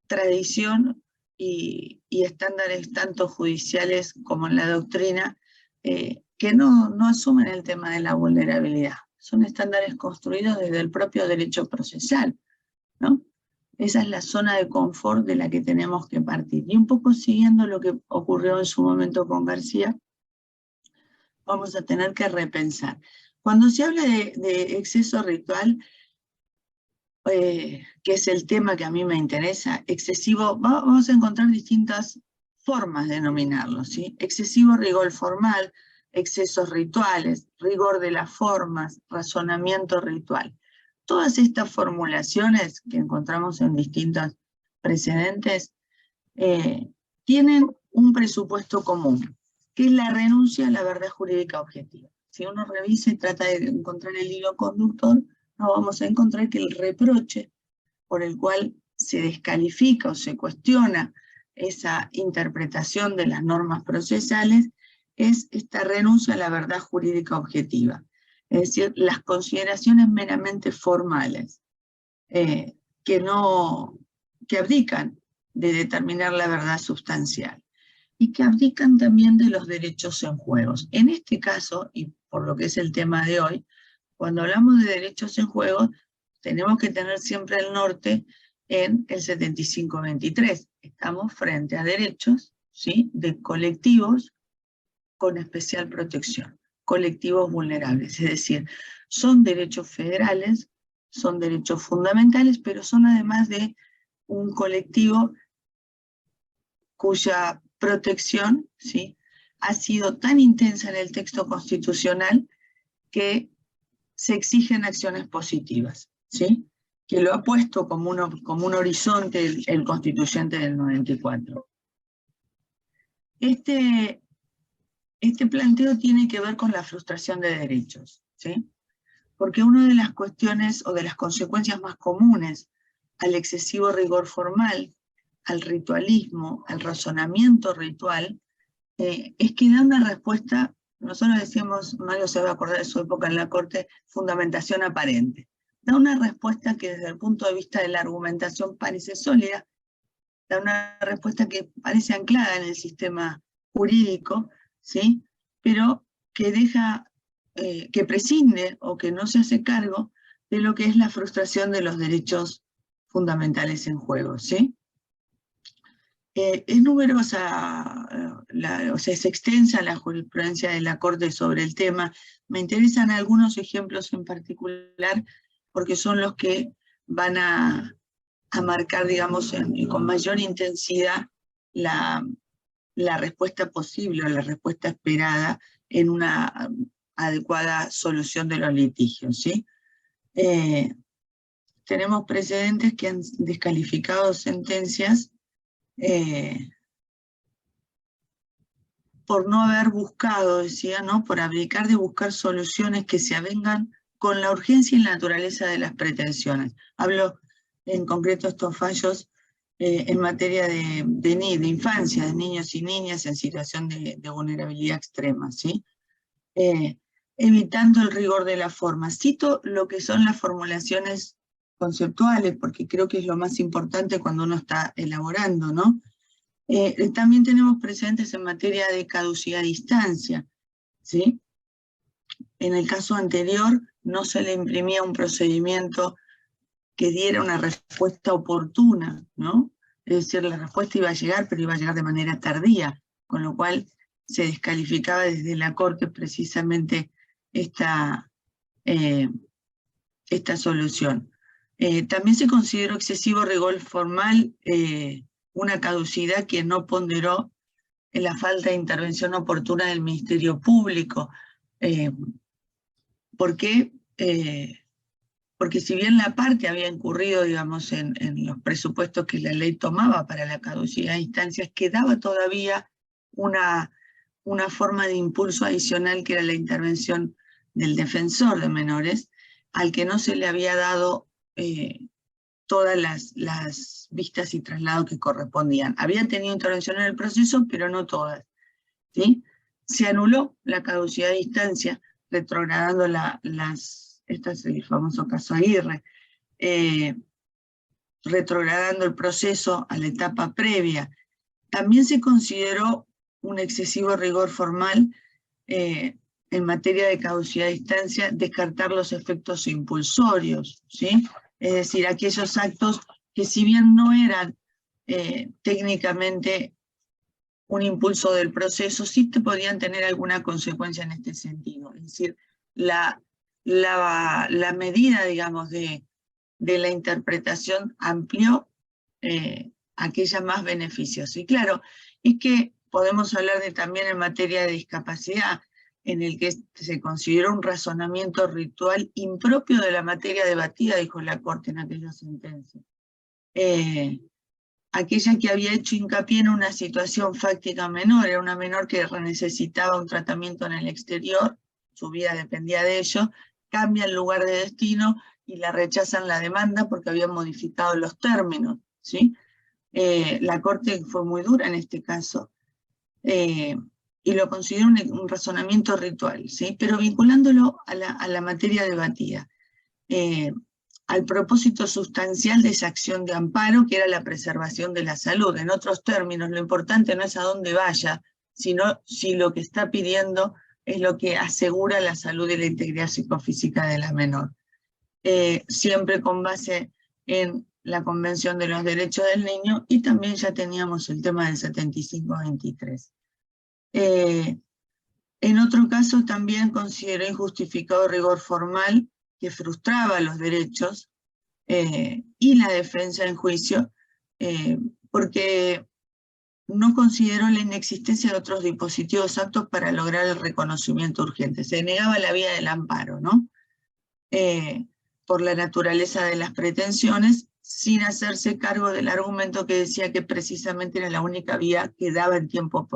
tradición y estándares tanto judiciales como en la doctrina que no asumen el tema de la vulnerabilidad. Son estándares construidos desde el propio derecho procesal, ¿no? Esa es la zona de confort de la que tenemos que partir. Y un poco siguiendo lo que ocurrió en su momento con García, vamos a tener que repensar. Cuando se habla de exceso ritual, que es el tema que a mí me interesa, excesivo, vamos a encontrar distintas formas de denominarlo, ¿sí? Excesivo rigor formal, excesos rituales, rigor de las formas, razonamiento ritual. Todas estas formulaciones que encontramos en distintos precedentes tienen un presupuesto común, que es la renuncia a la verdad jurídica objetiva. Si uno revisa y trata de encontrar el hilo conductor, no vamos a encontrar que el reproche por el cual se descalifica o se cuestiona esa interpretación de las normas procesales es esta renuncia a la verdad jurídica objetiva. Es decir, las consideraciones meramente formales, que abdican de determinar la verdad sustancial y que abdican también de los derechos en juego. En este caso, y por lo que es el tema de hoy, cuando hablamos de derechos en juego, tenemos que tener siempre el norte en el 7523. Estamos frente a derechos, ¿sí?, de colectivos con especial protección, colectivos vulnerables, es decir, son derechos federales, son derechos fundamentales, pero son además de un colectivo cuya protección, ¿sí?, ha sido tan intensa en el texto constitucional que se exigen acciones positivas, ¿sí?, que lo ha puesto como un horizonte el constituyente del 94. Este planteo tiene que ver con la frustración de derechos, ¿sí?, porque una de las cuestiones o de las consecuencias más comunes al excesivo rigor formal, al ritualismo, al razonamiento ritual, es que da una respuesta, nosotros decíamos, Mario se va a acordar de su época en la Corte, fundamentación aparente. Da una respuesta que desde el punto de vista de la argumentación parece sólida, da una respuesta que parece anclada en el sistema jurídico, ¿sí?, pero que deja, que prescinde o que no se hace cargo de lo que es la frustración de los derechos fundamentales en juego, ¿sí? Es numerosa, o sea, es extensa la jurisprudencia de la Corte sobre el tema. Me interesan algunos ejemplos en particular, porque son los que van a marcar, digamos, con mayor intensidad la respuesta posible o la respuesta esperada en una adecuada solución de los litigios, ¿sí? Tenemos precedentes que han descalificado sentencias por no haber buscado, decía, ¿no?, por abdicar de buscar soluciones que se avengan con la urgencia y la naturaleza de las pretensiones. Hablo en concreto estos fallos en materia de infancia, de niños y niñas en situación de vulnerabilidad extrema, ¿sí? Evitando el rigor de la forma. Cito lo que son las formulaciones conceptuales, porque creo que es lo más importante cuando uno está elaborando, ¿no? También tenemos presentes en materia de caducidad a distancia, ¿sí? En el caso anterior no se le imprimía un procedimiento que diera una respuesta oportuna, ¿no? Es decir, la respuesta iba a llegar, pero iba a llegar de manera tardía, con lo cual se descalificaba desde la Corte precisamente esta solución. También se consideró excesivo rigor formal una caducidad que no ponderó en la falta de intervención oportuna del Ministerio Público. ¿Por qué? Porque si bien la parte había incurrido, digamos, en los presupuestos que la ley tomaba para la caducidad de instancias, quedaba todavía una forma de impulso adicional que era la intervención del defensor de menores, al que no se le había dado todas las vistas y traslados que correspondían. Había tenido intervención en el proceso, pero no todas, ¿sí? Se anuló la caducidad de instancia, retrogradando este es el famoso caso Aguirre, retrogradando el proceso a la etapa previa. También se consideró un excesivo rigor formal en materia de caducidad de instancia, descartar los efectos impulsorios, ¿sí? Es decir, aquellos actos que si bien no eran técnicamente un impulso del proceso, sí te podían tener alguna consecuencia en este sentido. Es decir, la medida, digamos, de la interpretación amplió aquella más beneficiosa. Y claro, es que podemos hablar también en materia de discapacidad, en el que se consideró un razonamiento ritual impropio de la materia debatida, dijo la Corte en aquella sentencia. Aquella que había hecho hincapié en una situación fáctica menor, era una menor que necesitaba un tratamiento en el exterior, su vida dependía de ello, cambia el lugar de destino y la rechazan la demanda porque habían modificado los términos, ¿sí? La Corte fue muy dura en este caso, y lo considera un razonamiento ritual, ¿sí? Pero vinculándolo a la materia debatida, al propósito sustancial de esa acción de amparo, que era la preservación de la salud. En otros términos, lo importante no es a dónde vaya, sino si lo que está pidiendo es lo que asegura la salud y la integridad psicofísica de la menor. Siempre con base en la Convención de los Derechos del Niño, y también ya teníamos el tema del 75-23. En otro caso también consideró injustificado rigor formal que frustraba los derechos y la defensa en juicio, porque no consideró la inexistencia de otros dispositivos aptos para lograr el reconocimiento urgente. Se negaba la vía del amparo, ¿no? Por la naturaleza de las pretensiones, sin hacerse cargo del argumento que decía que precisamente era la única vía que daba en tiempo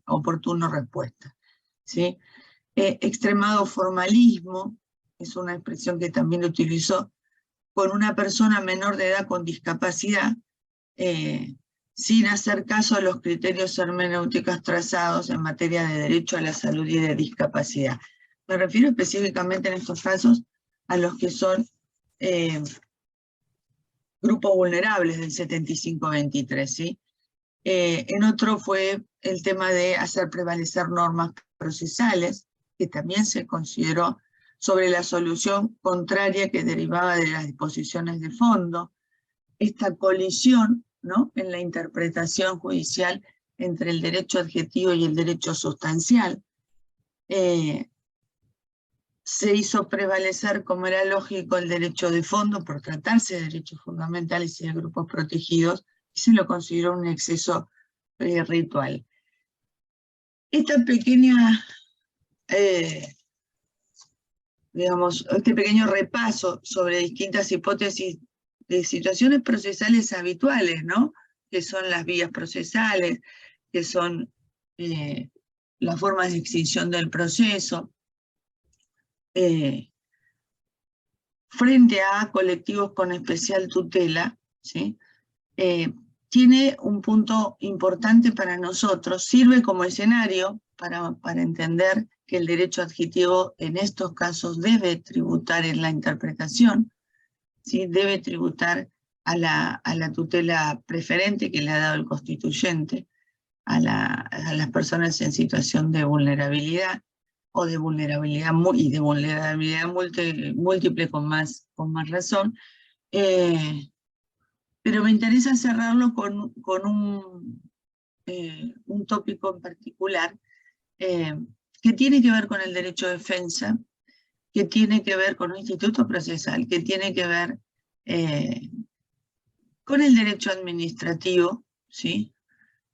oportuno respuesta, ¿sí? Extremado formalismo, es una expresión que también utilizó, con una persona menor de edad con discapacidad, sin hacer caso a los criterios hermenéuticos trazados en materia de derecho a la salud y de discapacidad. Me refiero específicamente en estos casos a los que son grupos vulnerables del 75-23, ¿sí? En otro fue el tema de hacer prevalecer normas procesales, que también se consideró sobre la solución contraria que derivaba de las disposiciones de fondo. Esta colisión, ¿no?, en la interpretación judicial entre el derecho adjetivo y el derecho sustancial, se hizo prevalecer, como era lógico, el derecho de fondo por tratarse de derechos fundamentales y de grupos protegidos, y se lo consideró un exceso ritual. Esta pequeña, digamos, este pequeño repaso sobre distintas hipótesis de situaciones procesales habituales, ¿no?, que son las vías procesales, que son las formas de extinción del proceso, frente a colectivos con especial tutela, ¿sí? Tiene un punto importante para nosotros, sirve como escenario para entender que el derecho adjetivo en estos casos debe tributar en la interpretación, ¿sí? Debe tributar a la tutela preferente que le ha dado el constituyente a las personas en situación de vulnerabilidad, o de vulnerabilidad múltiple con más razón, pero me interesa cerrarlo con un tópico en particular que tiene que ver con el derecho de defensa, que tiene que ver con un instituto procesal, que tiene que ver con el derecho administrativo, ¿sí?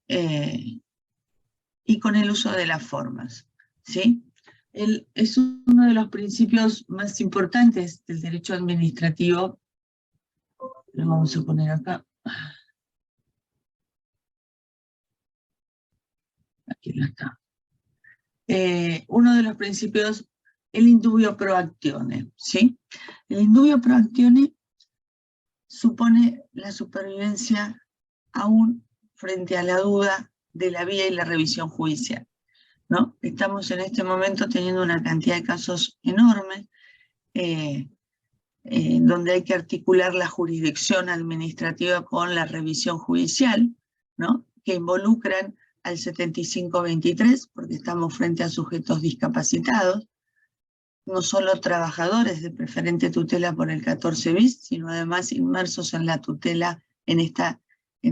Y con el uso de las formas, ¿sí? Es uno de los principios más importantes del derecho administrativo. Lo vamos a poner acá. Aquí lo está. Uno de los principios, el indubio pro actione, ¿sí? El indubio pro actione supone la supervivencia aún frente a la duda de la vía y la revisión judicial, ¿no? Estamos en este momento teniendo una cantidad de casos enormes, donde hay que articular la jurisdicción administrativa con la revisión judicial, ¿no? Que involucran al 7523, porque estamos frente a sujetos discapacitados, no solo trabajadores de preferente tutela por el 14 bis, sino además inmersos en la tutela, en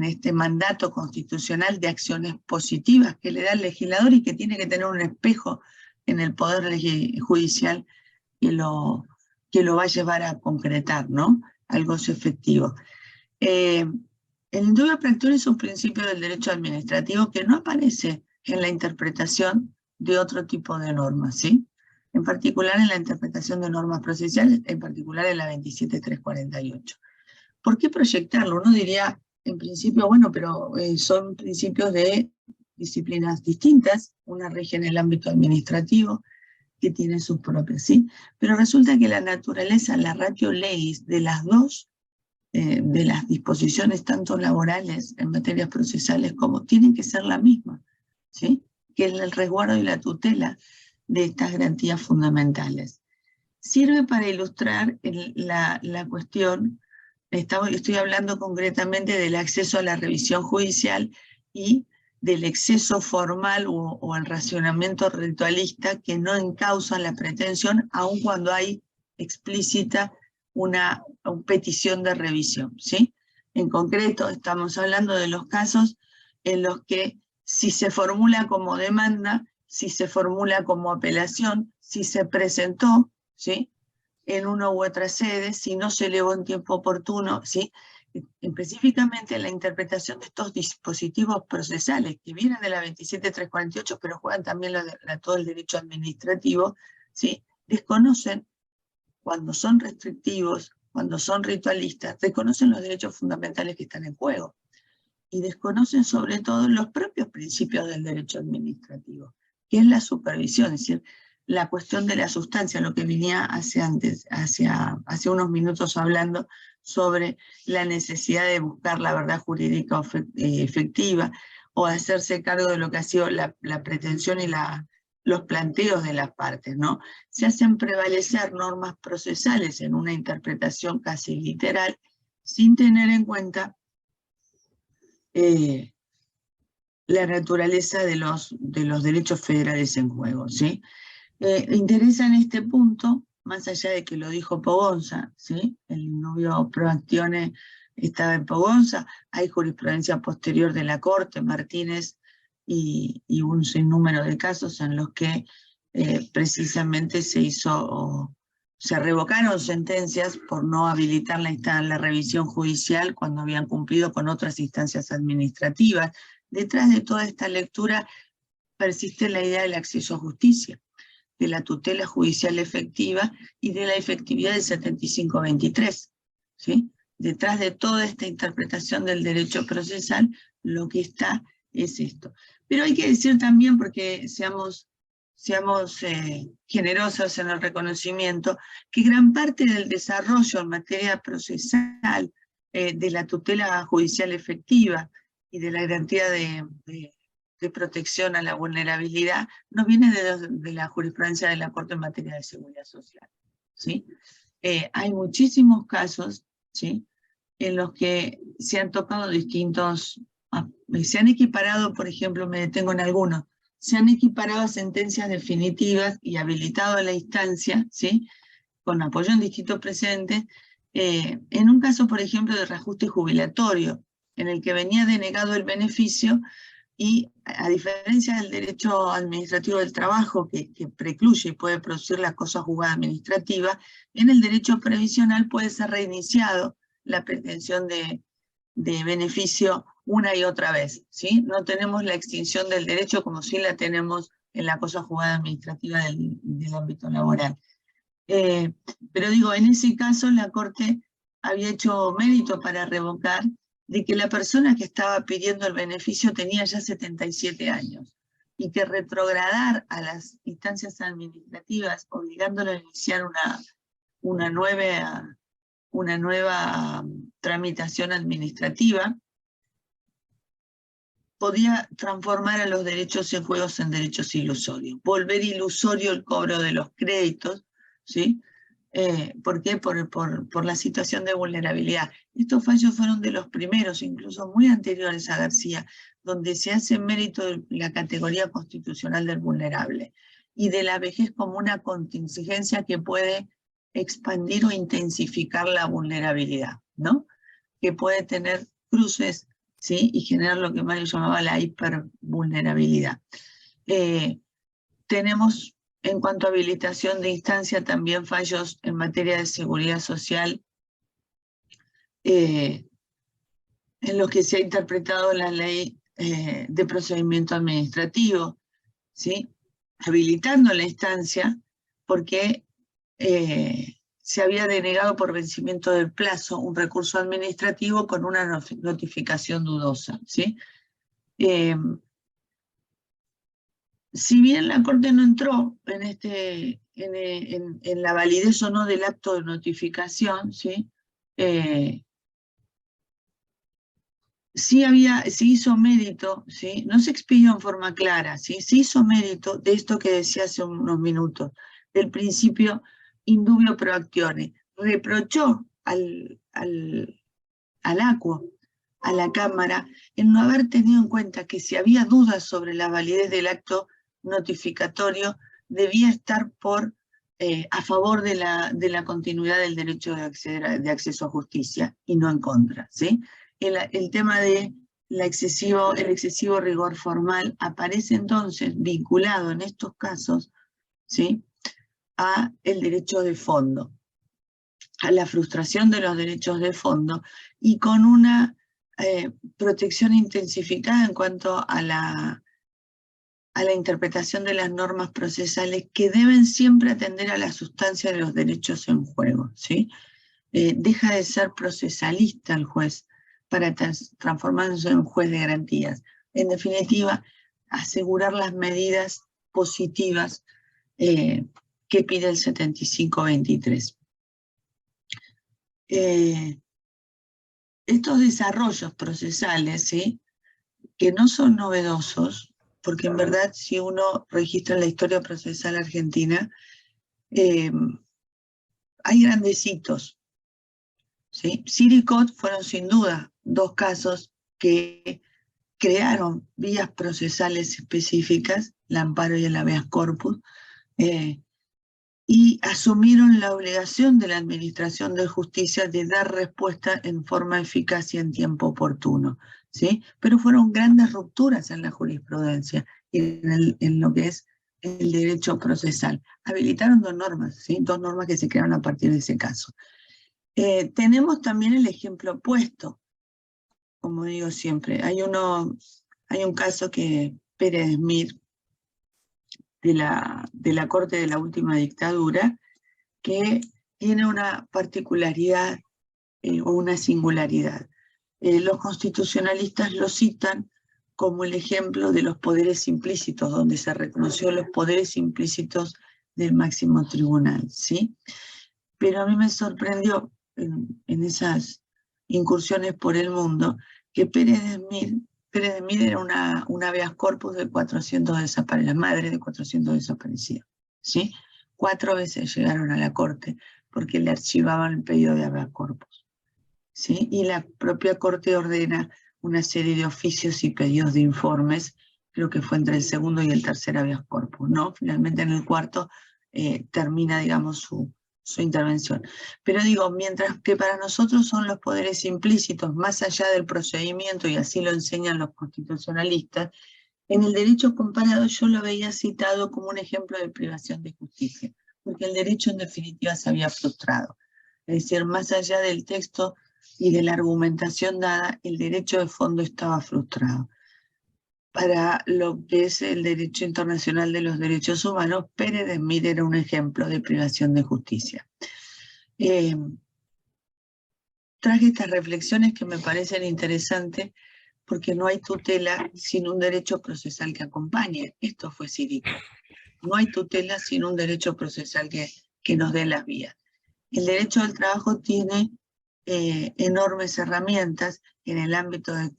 este mandato constitucional de acciones positivas que le da el legislador y que tiene que tener un espejo en el Poder Judicial que lo va a llevar a concretar, ¿no? Algo efectivo. El indubio pro actione es un principio del derecho administrativo que no aparece en la interpretación de otro tipo de normas, ¿sí? En particular en la interpretación de normas procesales, en particular en la 27348. ¿Por qué proyectarlo? Uno diría, en principio, bueno, pero son principios de disciplinas distintas, una rige en el ámbito administrativo, que tiene sus propias, ¿sí? Pero resulta que la naturaleza, la ratio legis de las dos, de las disposiciones tanto laborales en materias procesales como tienen que ser la misma, ¿sí? Que es el resguardo y la tutela de estas garantías fundamentales. Sirve para ilustrar la cuestión, estoy hablando concretamente del acceso a la revisión judicial y del exceso formal o el racionamiento ritualista que no encausa la pretensión, aun cuando hay explícita una petición de revisión, ¿sí? En concreto, estamos hablando de los casos en los que si se formula como demanda, si se formula como apelación, si se presentó, ¿sí? En una u otra sede, si no se elevó en tiempo oportuno, ¿sí? Específicamente la interpretación de estos dispositivos procesales que vienen de la 27348, pero juegan también todo el derecho administrativo, ¿sí? Desconocen, cuando son restrictivos, cuando son ritualistas, desconocen los derechos fundamentales que están en juego y desconocen sobre todo los propios principios del derecho administrativo, que es la supervisión, es decir, la cuestión de la sustancia, lo que venía hace unos minutos hablando sobre la necesidad de buscar la verdad jurídica efectiva o hacerse cargo de lo que ha sido la pretensión y los planteos de las partes, ¿no? Se hacen prevalecer normas procesales en una interpretación casi literal sin tener en cuenta la naturaleza de los derechos federales en juego, ¿sí? Interesa en este punto, más allá de que lo dijo Pogonza, ¿sí? El indubio pro actione estaba en Pogonza, hay jurisprudencia posterior de la Corte, Martínez, y un sinnúmero de casos en los que precisamente se revocaron sentencias por no habilitar la revisión judicial cuando habían cumplido con otras instancias administrativas. Detrás de toda esta lectura persiste la idea del acceso a justicia, de la tutela judicial efectiva y de la efectividad del 7523, ¿sí? Detrás de toda esta interpretación del derecho procesal, lo que está es esto. Pero hay que decir también, porque seamos generosos en el reconocimiento, que gran parte del desarrollo en materia procesal de la tutela judicial efectiva y de la garantía de protección a la vulnerabilidad, no viene de la jurisprudencia de la Corte en materia de seguridad social, ¿sí? Hay muchísimos casos, ¿sí? En los que se han tocado se han equiparado, por ejemplo, me detengo en algunos, se han equiparado a sentencias definitivas y habilitado a la instancia, ¿sí? Con apoyo en distintos precedentes, en un caso, por ejemplo, de reajuste jubilatorio, en el que venía denegado el beneficio. Y a diferencia del derecho administrativo del trabajo, que precluye y puede producir la cosa juzgada administrativa, en el derecho previsional puede ser reiniciado la pretensión de beneficio una y otra vez, ¿sí? No tenemos la extinción del derecho como sí la tenemos en la cosa juzgada administrativa del ámbito laboral. Pero digo, en ese caso la Corte había hecho mérito para revocar de que la persona que estaba pidiendo el beneficio tenía ya 77 años y que retrogradar a las instancias administrativas obligándolo a iniciar una nueva tramitación administrativa podía transformar a los derechos en juegos en derechos ilusorios, volver ilusorio el cobro de los créditos, ¿sí? ¿Por qué? Por la situación de vulnerabilidad. Estos fallos fueron de los primeros, incluso muy anteriores a García, donde se hace mérito de la categoría constitucional del vulnerable y de la vejez como una contingencia que puede expandir o intensificar la vulnerabilidad, ¿no? Que puede tener cruces, ¿sí? Y generar lo que Mario llamaba la hipervulnerabilidad. Tenemos, en cuanto a habilitación de instancia, también fallos en materia de seguridad social, en los que se ha interpretado la ley de procedimiento administrativo, ¿sí? Habilitando la instancia porque se había denegado por vencimiento del plazo un recurso administrativo con una notificación dudosa, ¿sí? Si bien la Corte no entró en la validez o no del acto de notificación, ¿sí? Se hizo mérito, ¿sí? No se expidió en forma clara, ¿sí? Se hizo mérito de esto que decía hace unos minutos, del principio indubio pro actione. Reprochó al ACUO, a la Cámara, en no haber tenido en cuenta que si había dudas sobre la validez del acto notificatorio, debía estar a favor de la continuidad del derecho de acceso a justicia y no en contra, ¿sí? El tema de el excesivo rigor formal aparece entonces vinculado en estos casos, ¿sí? A el derecho de fondo, a la frustración de los derechos de fondo y con una protección intensificada en cuanto a la interpretación de las normas procesales que deben siempre atender a la sustancia de los derechos en juego, ¿sí? Deja de ser procesalista el juez para transformarse en juez de garantías. En definitiva, asegurar las medidas positivas que pide el 7523. Estos desarrollos procesales, ¿sí? Que no son novedosos, porque en verdad si uno registra la historia procesal argentina, hay grandes hitos, ¿sí? Siricot fueron sin duda dos casos que crearon vías procesales específicas, el amparo y el habeas corpus, y asumieron la obligación de la Administración de Justicia de dar respuesta en forma eficaz y en tiempo oportuno, ¿sí? Pero fueron grandes rupturas en la jurisprudencia y en lo que es el derecho procesal. Habilitaron dos normas, ¿sí? Dos normas que se crearon a partir de ese caso. Tenemos también el ejemplo opuesto, como digo siempre. Hay un caso que Pérez Mir, de la Corte de la última dictadura, que tiene una particularidad o una singularidad. Los constitucionalistas lo citan como el ejemplo de los poderes implícitos, donde se reconoció los poderes implícitos del máximo tribunal, ¿sí? Pero a mí me sorprendió en esas incursiones por el mundo que Pérez de Mir era una habeas corpus de 400 desaparecidos, la madre de 400 desaparecidos, ¿sí? 4 veces llegaron a la Corte porque le archivaban el pedido de habeas corpus, ¿sí? Y la propia Corte ordena una serie de oficios y pedidos de informes, creo que fue entre el segundo y el tercer habeas corpus, ¿no? Finalmente en el cuarto termina, digamos, su intervención. Pero digo, mientras que para nosotros son los poderes implícitos, más allá del procedimiento, y así lo enseñan los constitucionalistas, en el derecho comparado yo lo veía citado como un ejemplo de privación de justicia, porque el derecho en definitiva se había frustrado. Es decir, más allá del texto y de la argumentación dada, el derecho de fondo estaba frustrado. Para lo que es el derecho internacional de los derechos humanos, Pérez de Smith era un ejemplo de privación de justicia. Traje estas reflexiones que me parecen interesantes porque no hay tutela sin un derecho procesal que acompañe. Esto fue Sirico. No hay tutela sin un derecho procesal que nos dé las vías. El derecho del trabajo tiene enormes herramientas en el ámbito de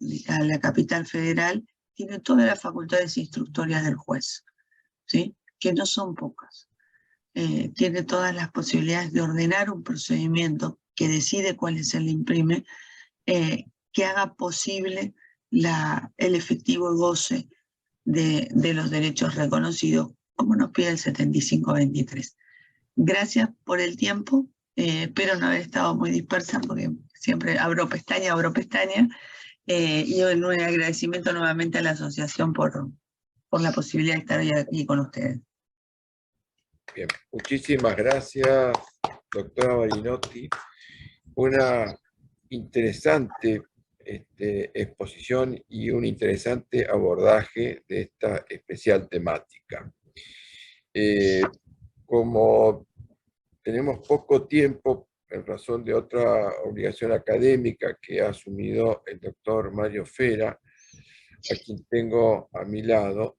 la capital federal, tiene todas las facultades instructorias del juez, ¿sí? Que no son pocas. Tiene todas las posibilidades de ordenar un procedimiento que decide cuál es el imprime, que haga posible el efectivo goce de los derechos reconocidos, como nos pide el 7523. Gracias por el tiempo. Espero no haber estado muy dispersa porque siempre abro pestaña. Y un agradecimiento nuevamente a la asociación por la posibilidad de estar hoy aquí con ustedes. Bien, muchísimas gracias, doctora Barinotti. Una interesante exposición y un interesante abordaje de esta especial temática. Como tenemos poco tiempo, en razón de otra obligación académica que ha asumido el doctor Mario Fera, a quien tengo a mi lado,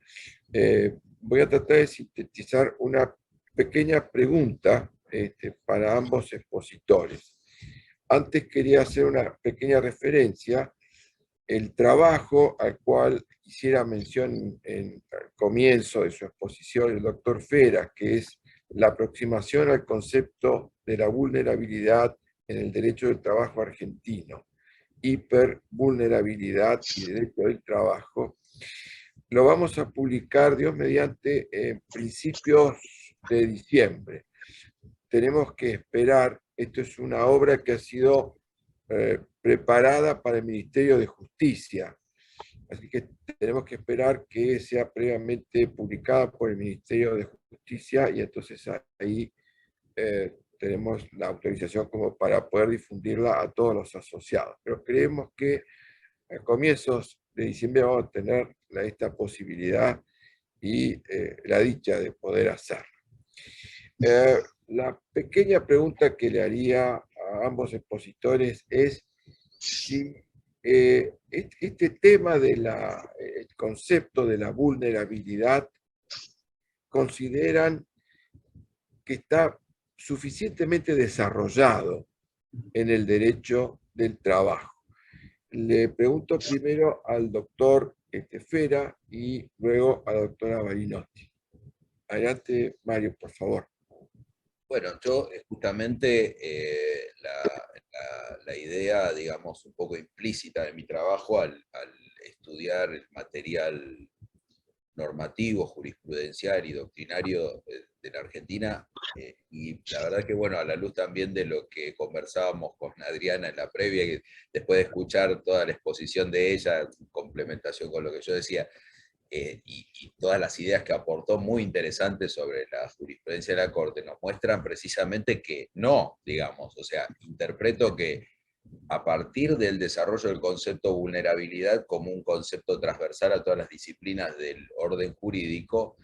voy a tratar de sintetizar una pequeña pregunta para ambos expositores. Antes quería hacer una pequeña referencia. El trabajo al cual hiciera mención en el comienzo de su exposición el doctor Fera, que es la aproximación al concepto de la vulnerabilidad en el derecho del trabajo argentino, hipervulnerabilidad y derecho del trabajo, lo vamos a publicar, Dios mediante, en principios de diciembre. Tenemos que esperar, esto es una obra que ha sido preparada para el Ministerio de Justicia, así que tenemos que esperar que sea previamente publicada por el Ministerio de Justicia y entonces ahí tenemos la autorización como para poder difundirla a todos los asociados. Pero creemos que a comienzos de diciembre vamos a tener esta posibilidad y la dicha de poder hacerlo. La pequeña pregunta que le haría a ambos expositores es si este tema del concepto de la vulnerabilidad consideran que está suficientemente desarrollado en el derecho del trabajo. Le pregunto primero al doctor Fera y luego a la doctora Barinotti. Adelante, Mario, por favor. Bueno, yo justamente la idea, digamos, un poco implícita de mi trabajo al estudiar el material normativo, jurisprudencial y doctrinario de la Argentina, y la verdad que, bueno, a la luz también de lo que conversábamos con Adriana en la previa, que después de escuchar toda la exposición de ella, en complementación con lo que yo decía, y todas las ideas que aportó muy interesantes sobre la jurisprudencia de la Corte, nos muestran precisamente que no, digamos, o sea, interpreto que a partir del desarrollo del concepto vulnerabilidad como un concepto transversal a todas las disciplinas del orden jurídico,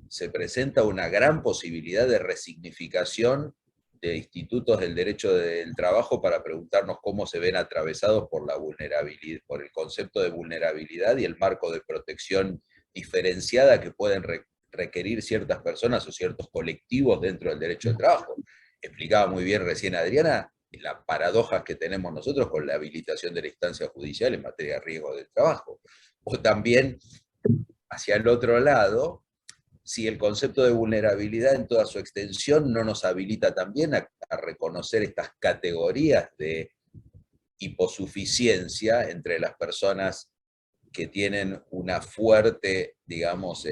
se presenta una gran posibilidad de resignificación de institutos del derecho del trabajo para preguntarnos cómo se ven atravesados por la vulnerabilidad, por el concepto de vulnerabilidad y el marco de protección diferenciada que pueden requerir ciertas personas o ciertos colectivos dentro del derecho del trabajo. Explicaba muy bien recién Adriana las paradojas que tenemos nosotros con la habilitación de la instancia judicial en materia de riesgo del trabajo. O también, hacia el otro lado, si el concepto de vulnerabilidad en toda su extensión no nos habilita también a reconocer estas categorías de hiposuficiencia entre las personas que tienen una fuerte, digamos,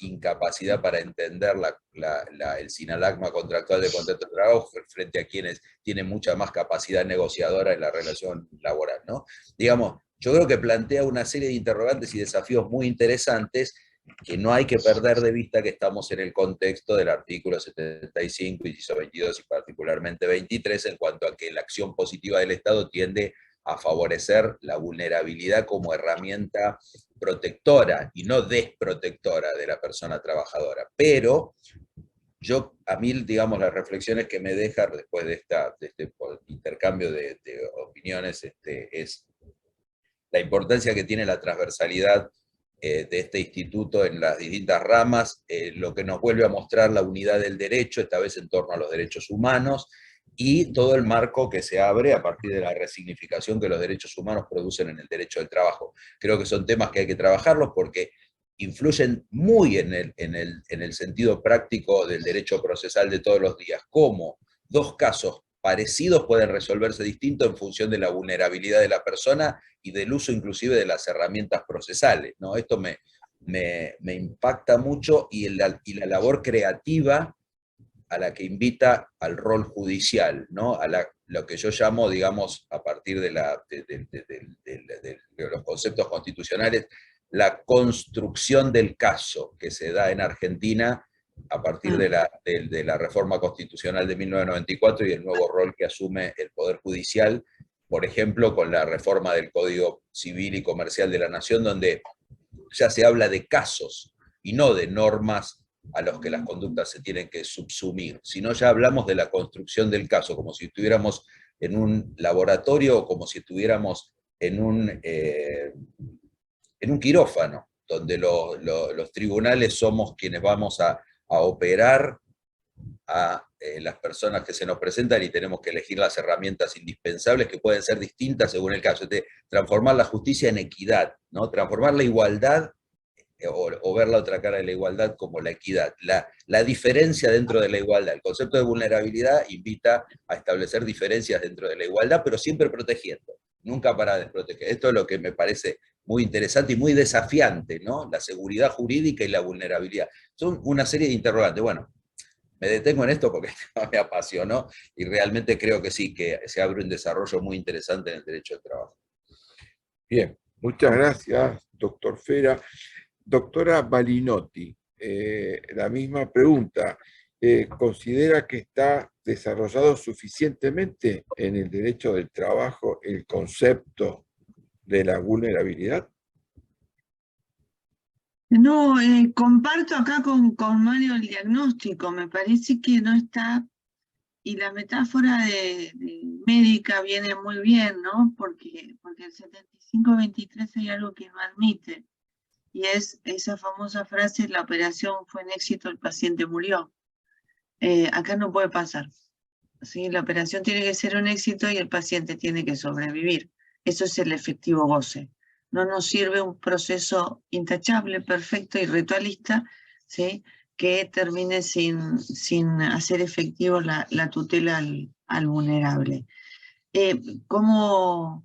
incapacidad para entender el sinalagma contractual de contrato de trabajo frente a quienes tienen mucha más capacidad negociadora en la relación laboral, ¿no? Digamos, yo creo que plantea una serie de interrogantes y desafíos muy interesantes que no hay que perder de vista que estamos en el contexto del artículo 75, inciso 22 y particularmente 23, en cuanto a que la acción positiva del Estado tiende a favorecer la vulnerabilidad como herramienta protectora y no desprotectora de la persona trabajadora. Pero a mí, digamos, las reflexiones que me deja después de este intercambio de opiniones es la importancia que tiene la transversalidad de este instituto en las distintas ramas, lo que nos vuelve a mostrar la unidad del derecho, esta vez en torno a los derechos humanos, y todo el marco que se abre a partir de la resignificación que los derechos humanos producen en el derecho del trabajo. Creo que son temas que hay que trabajarlos porque influyen muy en el sentido práctico del derecho procesal de todos los días, cómo dos casos parecidos pueden resolverse distinto en función de la vulnerabilidad de la persona y del uso inclusive de las herramientas procesales, ¿no? Esto me impacta mucho, y la labor creativa a la que invita al rol judicial, ¿no? Lo que yo llamo, digamos, a partir de los conceptos constitucionales, la construcción del caso que se da en Argentina a partir de la reforma constitucional de 1994 y el nuevo rol que asume el Poder Judicial, por ejemplo, con la reforma del Código Civil y Comercial de la Nación, donde ya se habla de casos y no de normas a los que las conductas se tienen que subsumir, sino ya hablamos de la construcción del caso, como si estuviéramos en un laboratorio o como si estuviéramos en un quirófano, donde los tribunales somos quienes vamos a operar a las personas que se nos presentan y tenemos que elegir las herramientas indispensables que pueden ser distintas según el caso. Transformar la justicia en equidad, ¿no? Transformar la igualdad o ver la otra cara de la igualdad como la equidad. La diferencia dentro de la igualdad. El concepto de vulnerabilidad invita a establecer diferencias dentro de la igualdad, pero siempre protegiendo, nunca para desproteger. Esto es lo que me parece muy interesante y muy desafiante, ¿no? La seguridad jurídica y la vulnerabilidad. Son una serie de interrogantes. Bueno, me detengo en esto porque me apasionó y realmente creo que sí, que se abre un desarrollo muy interesante en el derecho del trabajo. Bien, muchas gracias, doctor Fera. Doctora Balinotti, la misma pregunta. ¿Considera que está desarrollado suficientemente en el derecho del trabajo el concepto de la vulnerabilidad? No, comparto acá con Mario el diagnóstico. Me parece que no está, y la metáfora de médica viene muy bien, ¿no? Porque el 75-23 hay algo que no admite, y es esa famosa frase: la operación fue un éxito, el paciente murió. Acá no puede pasar, ¿sí? La operación tiene que ser un éxito y el paciente tiene que sobrevivir. Eso es el efectivo goce. No nos sirve un proceso intachable, perfecto y ritualista, ¿sí?, que termine sin hacer efectivo la tutela al vulnerable. Como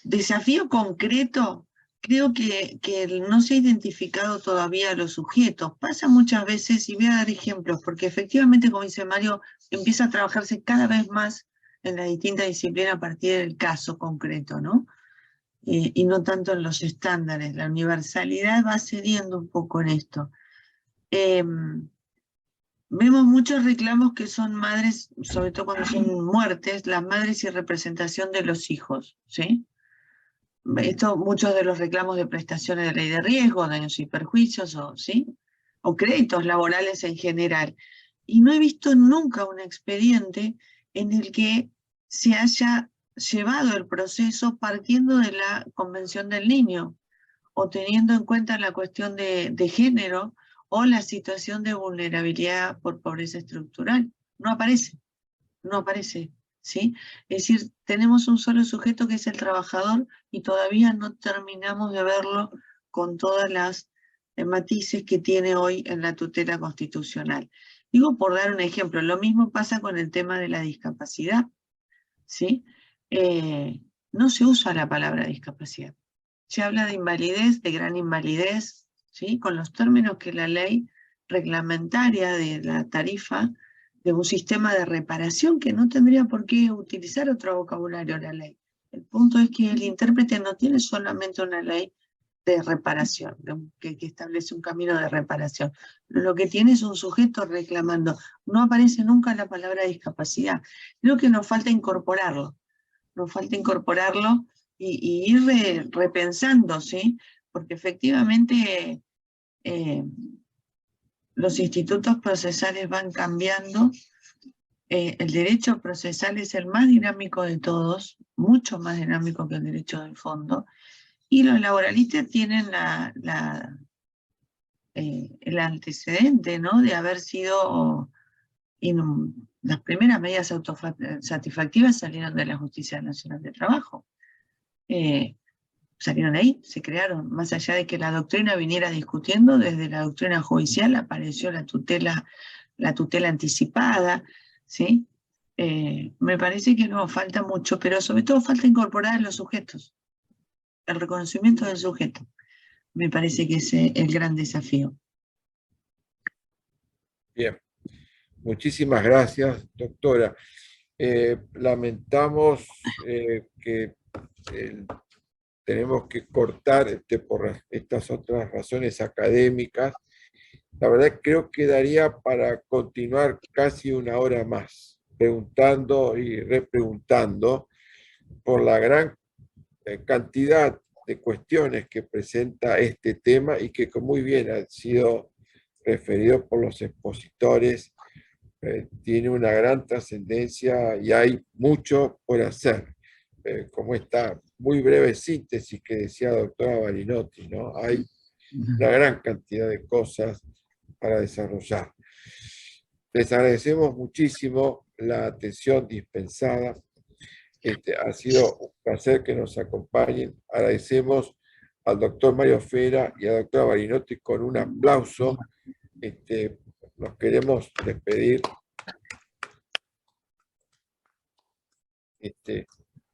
desafío concreto, creo que no se ha identificado todavía a los sujetos. Pasa muchas veces, y voy a dar ejemplos, porque efectivamente, como dice Mario, empieza a trabajarse cada vez más en la distinta disciplina a partir del caso concreto, ¿no? Y no tanto en los estándares. La universalidad va cediendo un poco en esto. Vemos muchos reclamos que son madres, sobre todo cuando son muertes, las madres y representación de los hijos, ¿sí? Muchos de los reclamos de prestaciones de ley de riesgo, daños y perjuicios, ¿sí?, o créditos laborales en general. Y no he visto nunca un expediente en el que se haya llevado el proceso partiendo de la Convención del Niño, o teniendo en cuenta la cuestión de género, o la situación de vulnerabilidad por pobreza estructural. No aparece, ¿sí? Es decir, tenemos un solo sujeto que es el trabajador y todavía no terminamos de verlo con todas las matices que tiene hoy en la tutela constitucional. Digo, por dar un ejemplo, lo mismo pasa con el tema de la discapacidad, ¿sí? No se usa la palabra discapacidad. Se habla de invalidez, de gran invalidez, ¿sí?, con los términos que la ley reglamentaria de la tarifa de un sistema de reparación, que no tendría por qué utilizar otro vocabulario la ley. El punto es que el intérprete no tiene solamente una ley de reparación, que establece un camino de reparación. Lo que tiene es un sujeto reclamando. No aparece nunca la palabra discapacidad. Creo que nos falta incorporarlo. Y ir repensando, ¿sí? Porque efectivamente los institutos procesales van cambiando. El derecho procesal es el más dinámico de todos, mucho más dinámico que el derecho del fondo, y los laboralistas tienen el antecedente, ¿no?, de haber sido, las primeras medidas autosatisfactivas salieron de la Justicia Nacional de Trabajo. Salieron de ahí, se crearon, más allá de que la doctrina viniera discutiendo, desde la doctrina judicial apareció la tutela anticipada, ¿sí? Me parece que no falta mucho, pero sobre todo falta incorporar a los sujetos, el reconocimiento del sujeto. Me parece que es el gran desafío. Bien, muchísimas gracias, doctora. Lamentamos que tenemos que cortar por estas otras razones académicas. La verdad creo que daría para continuar casi una hora más, preguntando y repreguntando por la gran cantidad de cuestiones que presenta este tema y que muy bien han sido referidos por los expositores. Tiene una gran trascendencia y hay mucho por hacer. Como esta muy breve síntesis que decía la doctora Barinotti, ¿no? Hay una gran cantidad de cosas para desarrollar. Les agradecemos muchísimo la atención dispensada. Ha sido un placer que nos acompañen. Agradecemos al doctor Mario Fera y a la doctora Barinotti con un aplauso. Nos queremos despedir.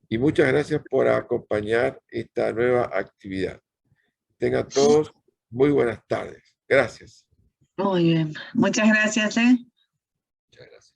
Y muchas gracias por acompañar esta nueva actividad. Tengan todos muy buenas tardes. Gracias. Muy bien. Muchas gracias. Muchas gracias.